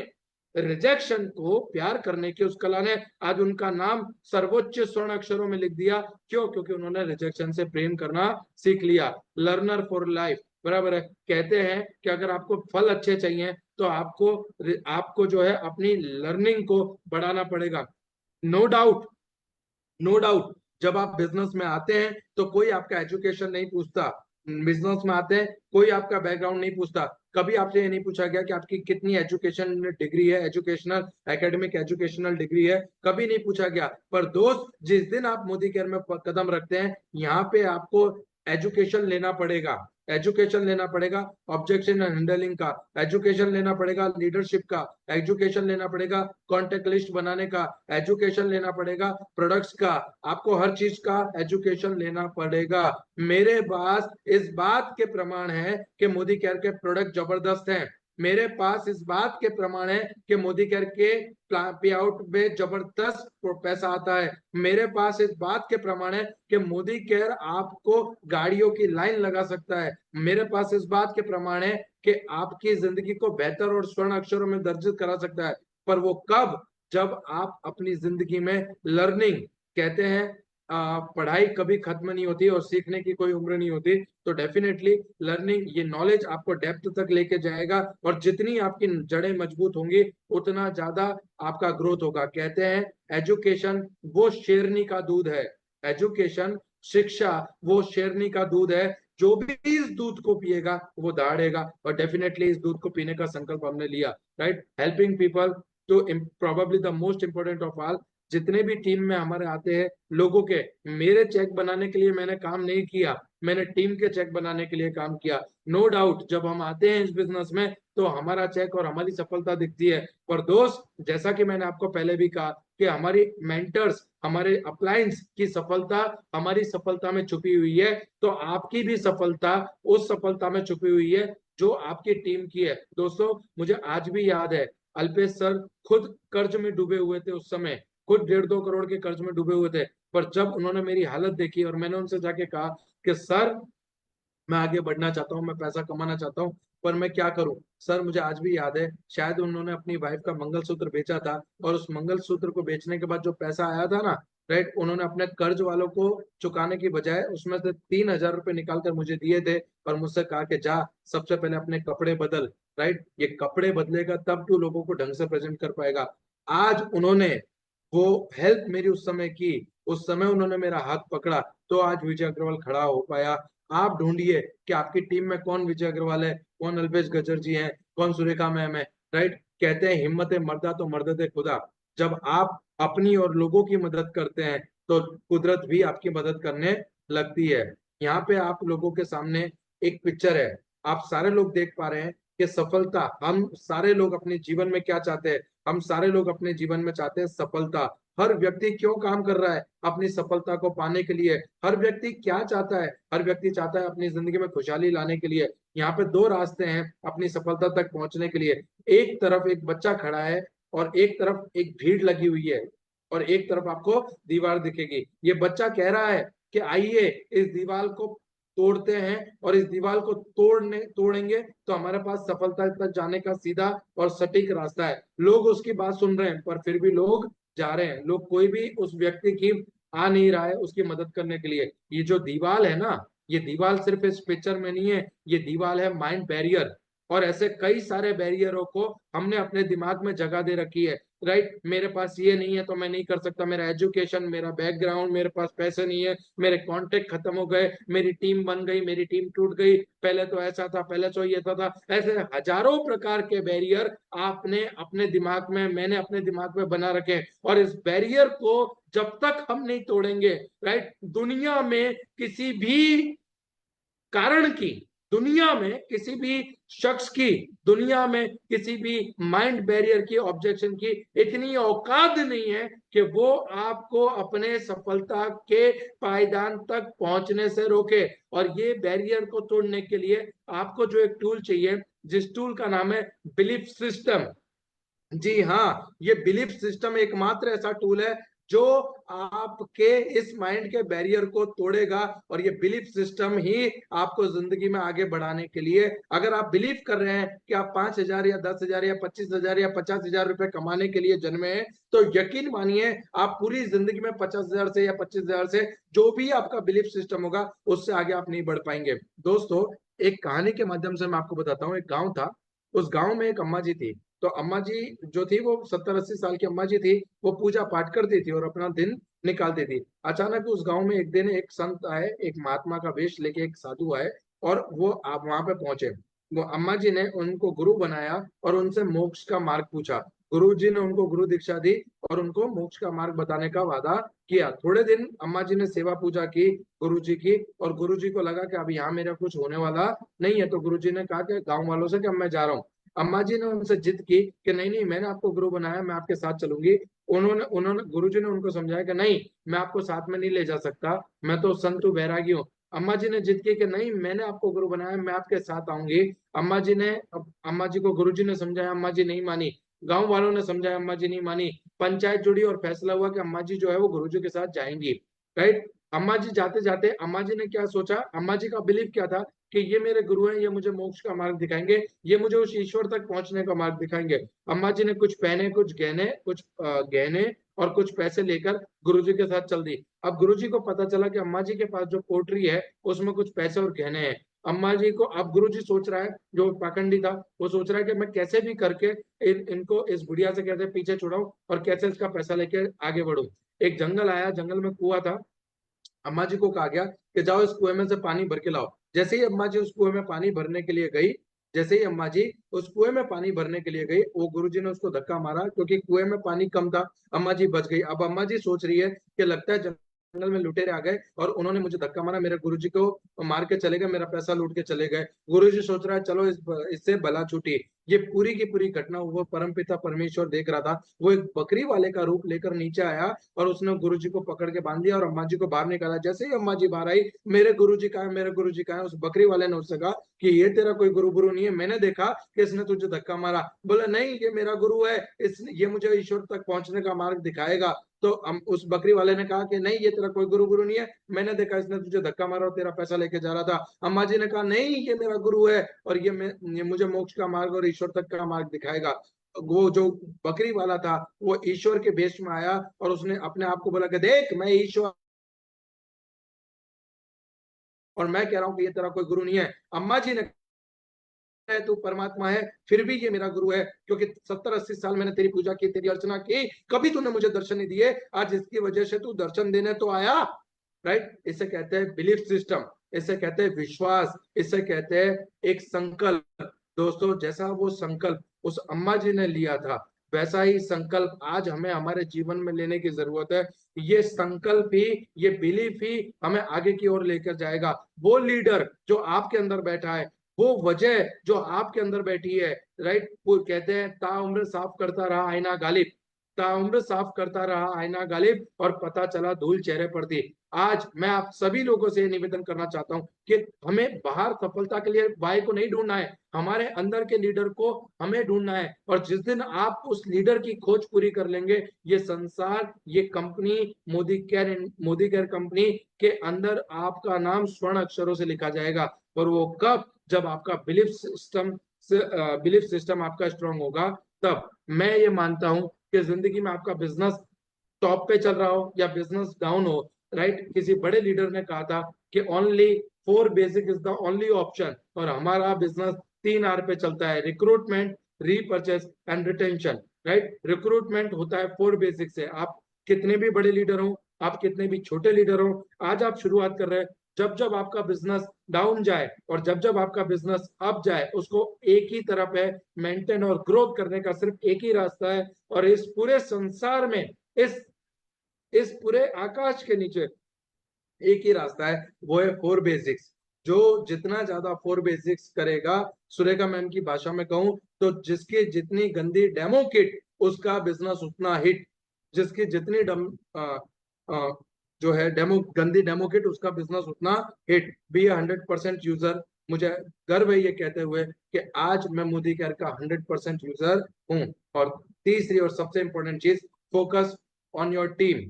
रिजेक्शन को प्यार करने की उस कला ने आज उनका नाम सर्वोच्च स्वर्ण अक्षरों में लिख दिया। क्यों? क्योंकि उन्होंने रिजेक्शन से प्रेम करना सीख लिया। लर्नर फॉर लाइफ, बराबर है। कहते हैं कि अगर आपको फल अच्छे चाहिए तो आपको जो है अपनी लर्निंग को बढ़ाना पड़ेगा। नो डाउट, नो डाउट, जब आप बिजनेस में आते हैं तो कोई आपका एजुकेशन नहीं पूछता। बिजनेस में आते हैं कोई आपका बैकग्राउंड नहीं पूछता। कभी आपसे ये नहीं पूछा गया कि आपकी कितनी एजुकेशन डिग्री है, एजुकेशनल एकेडमिक एजुकेशनल डिग्री है, कभी नहीं पूछा गया। पर दोस्त, जिस दिन आप मोदी केयर में कदम रखते हैं, यहाँ पे आपको एजुकेशन लेना पड़ेगा, एजुकेशन लेना पड़ेगा ऑब्जेक्शन हैंडलिंग का, एजुकेशन लेना पड़ेगा लीडरशिप का, एजुकेशन लेना पड़ेगा कॉन्टेक्ट लिस्ट बनाने का, एजुकेशन लेना पड़ेगा प्रोडक्ट्स का। आपको हर चीज का एजुकेशन लेना पड़ेगा। मेरे पास इस बात के प्रमाण है कि मोदी केयर के प्रोडक्ट जबरदस्त हैं। मेरे पास इस बात के प्रमाण है कि मोदी केयर के पे आउट में जबरदस्त पैसा आता है। मेरे पास इस बात के प्रमाण है कि मोदी केयर आपको गाड़ियों की लाइन लगा सकता है। मेरे पास इस बात के प्रमाण है कि आपकी जिंदगी को बेहतर और स्वर्ण अक्षरों में दर्ज करा सकता है। पर वो कब? जब आप अपनी जिंदगी में लर्निंग, कहते हैं पढ़ाई कभी खत्म नहीं होती और सीखने की कोई उम्र नहीं होती। तो डेफिनेटली लर्निंग, ये नॉलेज आपको डेप्थ तक लेके जाएगा, और जितनी आपकी जड़ें मजबूत होंगी उतना ज्यादा आपका ग्रोथ होगा। कहते हैं एजुकेशन वो शेरनी का दूध है, एजुकेशन, शिक्षा वो शेरनी का दूध है। जो भी इस दूध को पिएगा वो दहाड़ेगा, और डेफिनेटली इस दूध को पीने का संकल्प हमने लिया। राइट, हेल्पिंग पीपल तो probably the most important of all. जितने भी टीम में हमारे आते हैं लोगों के, मेरे चेक बनाने के लिए मैंने काम नहीं किया, मैंने टीम के चेक बनाने के लिए काम किया। नो डाउट, जब हम आते हैं इस बिजनेस में तो हमारा चेक और हमारी सफलता दिखती है। पर दोस्त, जैसा कि मैंने आपको पहले भी कहा कि हमारी मेंटर्स, हमारे अपलाइंस की सफलता हमारी सफलता में छुपी हुई है, तो आपकी भी सफलता उस सफलता में छुपी हुई है जो आपकी टीम की है। दोस्तों, मुझे आज भी याद है, अल्पेश सर खुद कर्ज में डूबे हुए थे उस समय, खुद 1.5-2 करोड़ के कर्ज में डूबे हुए थे। पर जब उन्होंने मेरी हालत देखी और मैंने उनसे जाके कहा कि सर, मैं आगे बढ़ना चाहता हूँ, मैं पैसा कमाना चाहता हूँ, पर मैं क्या करूं? सर, मुझे आज भी याद है, शायद उन्होंने अपनी वाइफ का मंगलसूत्र बेचा था, और उस मंगलसूत्र को बेचने के बाद जो पैसा आया था ना, राइट, उन्होंने अपने कर्ज वालों को चुकाने की बजाय उसमें से 3,000 रुपए निकाल कर मुझे दिए थे, और मुझसे कहा कि जा, सबसे पहले अपने कपड़े बदल। राइट, ये कपड़े बदलेगा तब तू लोगों को ढंग से प्रेजेंट कर पाएगा। आज उन्होंने वो हेल्प मेरी उस समय की, उस समय उन्होंने मेरा हाथ पकड़ा, तो आज विजय अग्रवाल खड़ा हो पाया। आप ढूंढिए कि आपकी टीम में कौन विजय अग्रवाल है, कौन अल्पेश गजर जी हैं, कौन सुरेखा मैम है। राइट, कहते हैं हिम्मत मर्दा तो मर्द खुदा। जब आप अपनी और लोगों की मदद करते हैं तो कुदरत भी आपकी मदद करने लगती है। यहाँ पे आप लोगों के सामने एक पिक्चर है, आप सारे लोग देख पा रहे हैं कि सफलता, हम सारे लोग अपने जीवन में क्या चाहते हैं? हम सारे लोग अपने जीवन में चाहते हैं सफलता। हर व्यक्ति क्यों काम कर रहा है? अपनी सफलता को पाने के लिए। हर व्यक्ति क्या चाहता है? हर व्यक्ति चाहता है अपनी जिंदगी में खुशहाली लाने के लिए। यहाँ पे दो रास्ते हैं अपनी सफलता तक पहुंचने के लिए। एक तरफ एक बच्चा खड़ा है और एक तरफ एक भीड़ लगी हुई है। और एक तरफ आपको दीवार दिखेगी। ये बच्चा कह रहा है कि आइए इस दीवार को तोड़ते हैं, और इस दीवार को तोड़ेंगे तो हमारे पास सफलता तक जाने का सीधा और सटीक रास्ता है। लोग उसकी बात सुन रहे हैं, पर फिर भी लोग जा रहे हैं। लोग, कोई भी उस व्यक्ति की आ नहीं रहा है उसकी मदद करने के लिए। ये जो दीवार है ना, ये दीवार सिर्फ इस पिक्चर में नहीं है, ये दीवार है माइंड बैरियर। और ऐसे कई सारे बैरियरों को हमने अपने दिमाग में जगह दे रखी है, राइट। मेरे पास ये नहीं है तो मैं नहीं कर सकता, मेरा एजुकेशन, मेरा बैकग्राउंड, मेरे पास पैसे नहीं है, मेरे कॉन्टेक्ट खत्म हो गए, मेरी टीम बन गई, मेरी टीम टूट गई, पहले तो ऐसा था, पहले तो ये था। ऐसे हजारों प्रकार के बैरियर आपने अपने दिमाग में, मैंने अपने दिमाग में बना रखे हैं। और इस बैरियर को जब तक हम नहीं तोड़ेंगे, राइट, दुनिया में किसी भी कारण की, दुनिया में किसी भी शख्स की, दुनिया में किसी भी माइंड बैरियर की, ऑब्जेक्शन की इतनी औकात नहीं है कि वो आपको अपने सफलता के पायदान तक पहुंचने से रोके। और ये बैरियर को तोड़ने के लिए आपको जो एक टूल चाहिए, जिस टूल का नाम है बिलीफ सिस्टम। जी हाँ, ये बिलीफ सिस्टम एकमात्र ऐसा टूल है जो आपके इस माइंड के बैरियर को तोड़ेगा। और ये बिलीफ सिस्टम ही आपको जिंदगी में आगे बढ़ाने के लिए, अगर आप बिलीव कर रहे हैं कि आप 5,000 या 10,000 या 25,000 या 50,000 रुपए कमाने के लिए जन्मे हैं, तो यकीन मानिए आप पूरी जिंदगी में 50,000 से या 25,000 से, जो भी आपका बिलीफ सिस्टम होगा, उससे आगे आप नहीं बढ़ पाएंगे। दोस्तों, एक कहानी के माध्यम से मैं आपको बताता हूँ। एक गाँव था, उस गाँव में एक अम्मा जी थी। तो अम्मा जी जो थी, वो 70-80 साल की अम्मा जी थी। वो पूजा पाठ करती थी और अपना दिन निकालती थी। अचानक उस गांव में एक दिन एक संत आए, एक महात्मा का वेश लेके एक साधु आए, और वो आप वहां पे पहुंचे। वो अम्मा जी ने उनको गुरु बनाया और उनसे मोक्ष का मार्ग पूछा। गुरु जी ने उनको गुरु दीक्षा दी और उनको मोक्ष का मार्ग बताने का वादा किया। थोड़े दिन अम्मा जी ने सेवा पूजा की गुरु जी की, और गुरु जी को लगा कि अब यहाँ मेरा कुछ होने वाला नहीं है। तो गुरु जी ने कहा कि गाँव वालों से कि अब मैं जा रहा हूँ। अम्मा जी ने उनसे जिद की कि नहीं नहीं, मैंने आपको गुरु बनाया, मैं आपके साथ चलूंगी। उन्होंने उन्होंने गुरुजी ने उनको समझाया कि नहीं, मैं आपको साथ में नहीं ले जा सकता, मैं तो संतु बैरागी हूँ। अम्मा जी ने जिद की कि नहीं, मैंने आपको गुरु बनाया, मैं आपके साथ आऊंगी। अम्मा जी को गुरुजी ने समझाया, अम्मा जी नहीं मानी। गांव वालों ने समझाया, अम्मा जी नहीं मानी। पंचायत जुड़ी और फैसला हुआ कि अम्मा जी जो है वो गुरुजी के साथ जाएंगी, राइट। अम्मा जी जाते जाते अम्मा जी ने क्या सोचा, अम्मा जी का बिलीव क्या था कि ये मेरे गुरु हैं, ये मुझे मोक्ष का मार्ग दिखाएंगे, ये मुझे उस ईश्वर तक पहुंचने का मार्ग दिखाएंगे। अम्मा जी ने कुछ पहने, कुछ गहने, गहने और कुछ पैसे लेकर गुरुजी के साथ चल दी। अब गुरुजी को पता चला कि अम्मा जी के पास जो पोटरी है उसमें कुछ पैसे और गहने हैं। अम्मा जी को, अब गुरुजी सोच रहा है, जो पाखंडी था, वो सोच रहा है कि मैं कैसे भी करके इनको, इस बुढ़िया से कैसे पीछे छुड़ाऊं और कैसे इसका पैसा लेके आगे बढ़ूं। एक जंगल आया, जंगल में कुआं था। अम्मा जी को कहा गया कि जाओ इस कुएं में से पानी भर के लाओ। जैसे ही अम्मा जी उस कुएं में पानी भरने के लिए गई, जैसे ही अम्मा जी उस कुएं में पानी भरने के लिए गई, वो गुरुजी ने उसको धक्का मारा क्योंकि कुएं में पानी कम था। अम्मा जी बच गई। अब अम्मा जी सोच रही है कि लगता है जंगल में लुटेरे आ गए और उन्होंने मुझे धक्का मारा, मेरे गुरुजी को मार के चले गए, मेरा पैसा लूट के चले गए। गुरुजी सोच रहा है चलो इससे भला छूटी। ये पूरी की पूरी घटना वो परमपिता परमेश्वर देख रहा था। वो एक बकरी वाले का रूप लेकर नीचे आया और उसने गुरुजी को पकड़ के बांध दिया और अम्मा जी को बाहर निकाला। जैसे ही अम्मा जी बाहर आई, मेरे गुरुजी कहाँ है, मेरे गुरुजी कहाँ है, उस बकरी वाले ने उससे कहा कि ये तेरा कोई गुरु गुरु नहीं है, मैंने देखा कि इसने तुझे धक्का मारा। बोला नहीं, ये मेरा गुरु है, ये मुझे ईश्वर तक पहुंचने का मार्ग दिखाएगा। तो उस बकरी वाले ने कहा कि नहीं, ये तेरा कोई गुरु गुरु नहीं है, मैंने देखा इसने तुझे धक्का मारा और तेरा पैसा लेके जा रहा था। अम्मा जी ने कहा नहीं, ये मेरा गुरु है और ये मुझे मोक्ष का मार्ग और ईश्वर तक का मार्ग दिखाएगा। वो जो बकरी वाला था, वो ईश्वर के वेश में आया और उसने अपने आप को बोला कि देख, मैं ईश्वर, और मैं कह रहा हूं कि ये तेरा कोई गुरु नहीं है। अम्मा जी ने है, तू परमात्मा है, फिर भी ये मेरा गुरु है, क्योंकि 70-80 साल मैंने तेरी पूजा की, तेरी अर्चना की, कभी तूने मुझे दर्शन नहीं दिए, आज इसकी वजह से तू दर्शन देने तो आया, राइट। इसे कहते हैं बिलीफ सिस्टम, इसे कहते हैं विश्वास, इसे कहते हैं एक संकल्प। दोस्तों, जैसा वो संकल्प उस अम्मा जी ने लिया था, वैसा ही संकल्प आज हमें हमारे जीवन में लेने की जरूरत है। ये संकल्प ही, ये बिलीफ ही हमें आगे की ओर लेकर जाएगा। वो लीडर जो आपके अंदर बैठा है, वो वजह जो आपके अंदर बैठी है, राइट। वो कहते हैं ताउम्र साफ करता रहा आईना गालिब, ताउम्र साफ करता रहा आईना गालिब, और पता चला धूल चेहरे पर थी। आज मैं आप सभी लोगों से निवेदन करना चाहता हूं कि हमें बाहर सफलता के लिए वाई को नहीं ढूंढना है, हमारे अंदर के लीडर को हमें ढूंढना है। और जिस दिन आप उस लीडर की खोज पूरी कर लेंगे, ये संसार, ये कंपनी, मोदी केयर कंपनी के अंदर आपका नाम स्वर्ण अक्षरों से लिखा जाएगा। और वो कब? जब आपका बिलीफ सिस्टम आपका स्ट्रांग होगा, तब। मैं ये मानता हूं कि जिंदगी में आपका बिजनेस टॉप पे चल रहा हो या बिजनेस डाउन हो, राइट, किसी बड़े लीडर ने कहा था कि only 4 basic is the only option. और हमारा बिजनेस 3 R पे चलता है: recruitment, repurchase and retention. Right, recruitment होता है 4 बेसिक से। आप कितने भी बड़े लीडर हो, आप कितने भी छोटे लीडर हो, आज आप शुरुआत कर रहे हैं, जब जब आपका बिजनेस डाउन जाए और जब जब आपका बिजनेस अप जाए, उसको एक ही तरफ है, मेंटेन और ग्रोथ करने का सिर्फ एक ही रास्ता है। और इस पूरे संसार में, इस पूरे आकाश के नीचे एक ही रास्ता है, वो है 4 बेसिक्स। जो जितना ज्यादा 4 बेसिक्स करेगा, सुरेखा मैम की भाषा में कहूं तो जिसकी जितनी गंदी डेमो किट, उसका बिजनेस उतना हिट। जिसकी जितनी आ, जो है गंदी डेमो किट, उसका बिजनेस उतना हिट। Be 100% user. मुझे गर्व है ये कहते हुए कि आज मैं मोदी केयर का 100% यूजर हूं। और तीसरी और सबसे इंपॉर्टेंट चीज, focus on your team.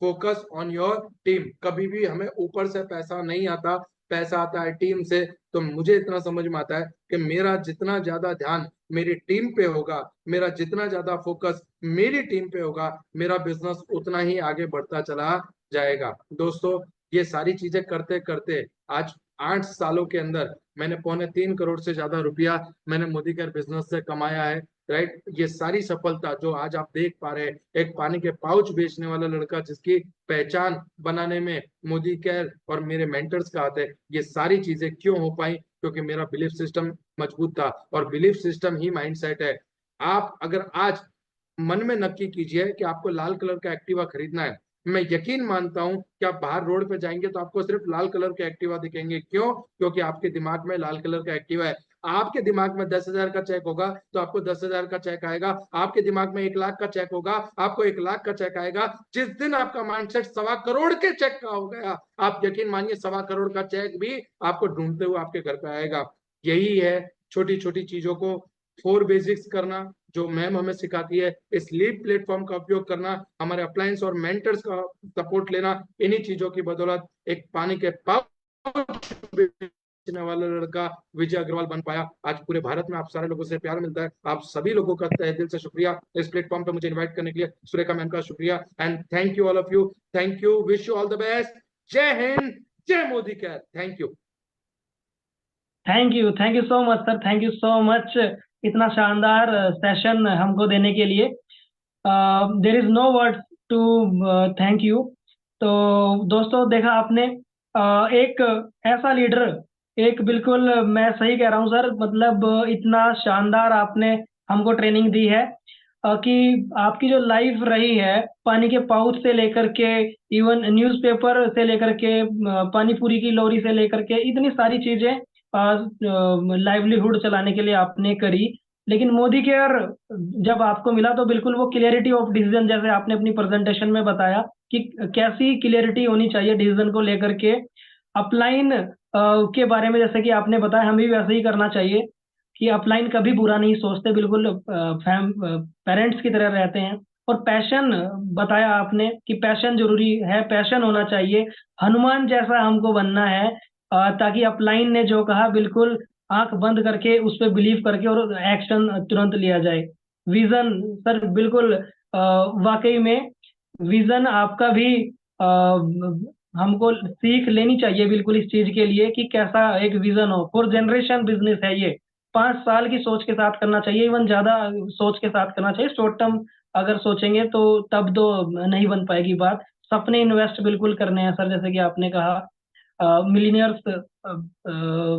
Focus on your team. कभी भी हमें ऊपर से पैसा नहीं आता, पैसा आता है टीम से। तो मुझे इतना समझ में आता है कि मेरा जितना ज्यादा ध्यान मेरी टीम पे होगा, मेरा जितना ज्यादा फोकस मेरी टीम पे होगा, मेरा बिजनेस उतना ही आगे बढ़ता चला जाएगा। दोस्तों, ये सारी चीजें करते करते आज 8 सालों के अंदर मैंने 3.25 करोड़ से ज्यादा रुपया मैंने मोदी केयर बिजनेस से कमाया है। राइट, ये सारी सफलता जो आज आप देख पा रहे हैं, एक पानी के पाउच बेचने वाला लड़का जिसकी पहचान बनाने में मोदी केयर और मेरे मेंटर्स का हाथ है, ये सारी चीजें क्यों हो पाई? क्योंकि मेरा बिलीफ सिस्टम मजबूत था। और बिलीफ सिस्टम ही माइंडसेट है। आप अगर आज मन में नक्की कीजिए कि आपको लाल कलर का एक्टिवा खरीदना है, मैं यकीन मानता हूं कि आप बाहर रोड पे जाएंगे तो आपको सिर्फ लाल कलर के एक्टिवा दिखेंगे। क्यों? क्योंकि आपके दिमाग में लाल कलर का एक्टिवा है। आपके दिमाग में 10,000 का चेक होगा तो आपको 10,000 का चेक आएगा। आपके दिमाग में 1 लाख का चेक होगा, आपको 1 लाख का चेक आएगा। जिस दिन आपका माइंडसेट 1.25 करोड़ के चेक का हो गया, आप यकीन मानिए 1.25 करोड़ का चेक भी आपको ढूंढते हुए आपके घर पे आएगा। यही है छोटी छोटी चीजों को 4 बेसिक्स करना, जो मैम हमें सिखाती है। इस लीप प्लेटफॉर्म का उपयोग करना, हमारे अप्लायंस और मेंटर्स का सपोर्ट लेना, इन्हीं चीजों की बदौलत एक पानी के पाउच बेचने वाला लड़का विजय अग्रवाल बन पाया। आज पूरे भारत में आप सारे लोगों से प्यार मिलता है। आप सभी लोगों का तहे दिल से शुक्रिया इस प्लेटफॉर्म पे मुझे इन्वाइट करने के लिए। सुरेखा मैम का शुक्रिया and thank you all of you. Thank you, wish you all the best. जय हिंद, जय Modi care. Thank you. Thank you so much sir, thank you so much इतना शानदार सेशन हमको देने के लिए। There is no word to thank you. तो दोस्तों, देखा आपने एक ऐसा लीडर, एक बिल्कुल मैं सही कह रहा हूँ सर, मतलब इतना शानदार आपने हमको ट्रेनिंग दी है कि आपकी जो लाइफ रही है, पानी के पाउच से लेकर के इवन न्यूज़पेपर से लेकर के पानी पूरी की लोरी से लेकर के इतनी सारी चीजें लाइवलीहुड चलाने के लिए आपने करी। लेकिन मोदी केयर जब आपको मिला तो बिल्कुल वो क्लियरिटी ऑफ डिसीजन, जैसे आपने अपनी प्रेजेंटेशन में बताया कि कैसी क्लियरिटी होनी चाहिए डिसीजन को लेकर के। अपलाइन के बारे में जैसे कि आपने बताया, हमें भी वैसे ही करना चाहिए कि अपलाइन कभी बुरा नहीं सोचते, बिल्कुल पेरेंट्स की तरह रहते हैं। और पैशन बताया आपने कि पैशन जरूरी है, पैशन होना चाहिए। हनुमान जैसा हमको बनना है, ताकि अपलाइन ने जो कहा बिल्कुल आंख बंद करके उस पर बिलीव करके और एक्शन तुरंत लिया जाए। विजन सर, बिल्कुल वाकई में विजन आपका भी हमको सीख लेनी चाहिए बिल्कुल इस चीज के लिए कि कैसा एक विजन हो। फॉर जनरेशन बिजनेस है ये, 5 साल की सोच के साथ करना चाहिए, इवन ज्यादा सोच के साथ करना चाहिए। शॉर्ट टर्म अगर सोचेंगे तो तब तो नहीं बन पाएगी बात। सपने इन्वेस्ट बिल्कुल करने हैं सर, जैसे कि आपने कहा मिलीनियर्स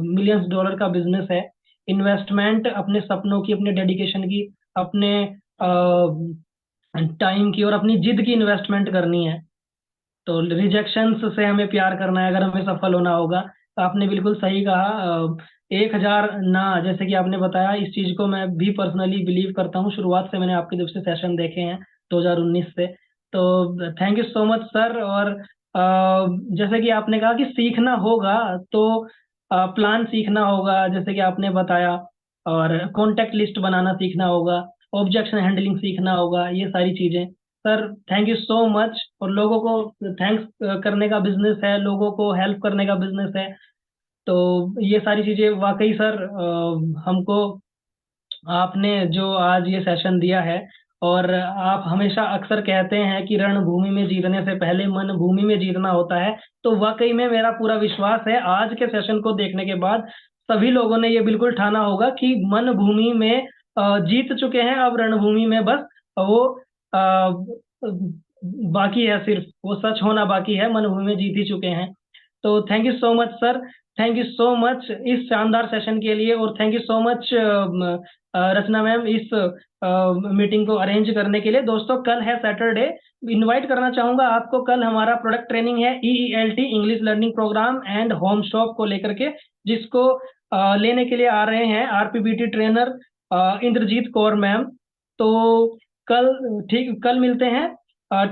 मिलियंस डॉलर का बिजनेस है। इन्वेस्टमेंट अपने सपनों की, अपने डेडिकेशन की, अपने टाइम की और अपनी जिद की इन्वेस्टमेंट करनी है। तो रिजेक्शंस से हमें प्यार करना है अगर हमें सफल होना होगा। तो आपने बिल्कुल सही कहा। 1,000 ना, जैसे कि आपने बताया, इस चीज को मैं भी पर्सनली बिलीव करता हूँ। शुरुआत से मैंने आपके जब से सेशन देखे हैं 2019 से। तो thank you so much sir. और जैसे कि आपने कहा कि सीखना होगा, तो प्लान सीखना होगा जैसे कि आपने बताया, और कॉन्टेक्ट लिस्ट बनाना सीखना होगा, ऑब्जेक्शन हैंडलिंग सीखना होगा, ये सारी चीजें। Sir thank you so much. और लोगों को थैंक्स करने का बिजनेस है, लोगों को हेल्प करने का बिजनेस है, तो ये सारी चीजें वाकई सर हमको आपने जो आज ये सेशन दिया है, और आप हमेशा अक्सर कहते हैं कि रणभूमि में जीतने से पहले मन भूमि में जीतना होता है, तो वाकई में मेरा पूरा विश्वास है आज के सेशन को देखने के बाद सभी लोगों ने ये बिल्कुल ठाना होगा कि मन भूमि में जीत चुके हैं, अब रणभूमि में बस वो अ, बाकी है, सिर्फ वो सच होना बाकी है, मन भूमि में जीत ही चुके हैं। तो thank you so much sir, thank you so much इस शानदार सेशन के लिए, और thank you so much Rachna ma'am इस मीटिंग को अरेंज करने के लिए। दोस्तों कल है सैटरडे, इनवाइट करना चाहूंगा आपको। कल हमारा प्रोडक्ट ट्रेनिंग है, EELT English learning programme and home shop को लेकर के, जिसको लेने के लिए आ रहे हैं RPBT trainer Indrajeet Kaur ma'am. तो कल ठीक कल मिलते हैं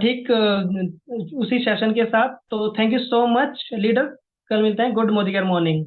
ठीक उसी सेशन के साथ। तो thank you so much leader, कल मिलते हैं। गुड मोदिगर मॉर्निंग।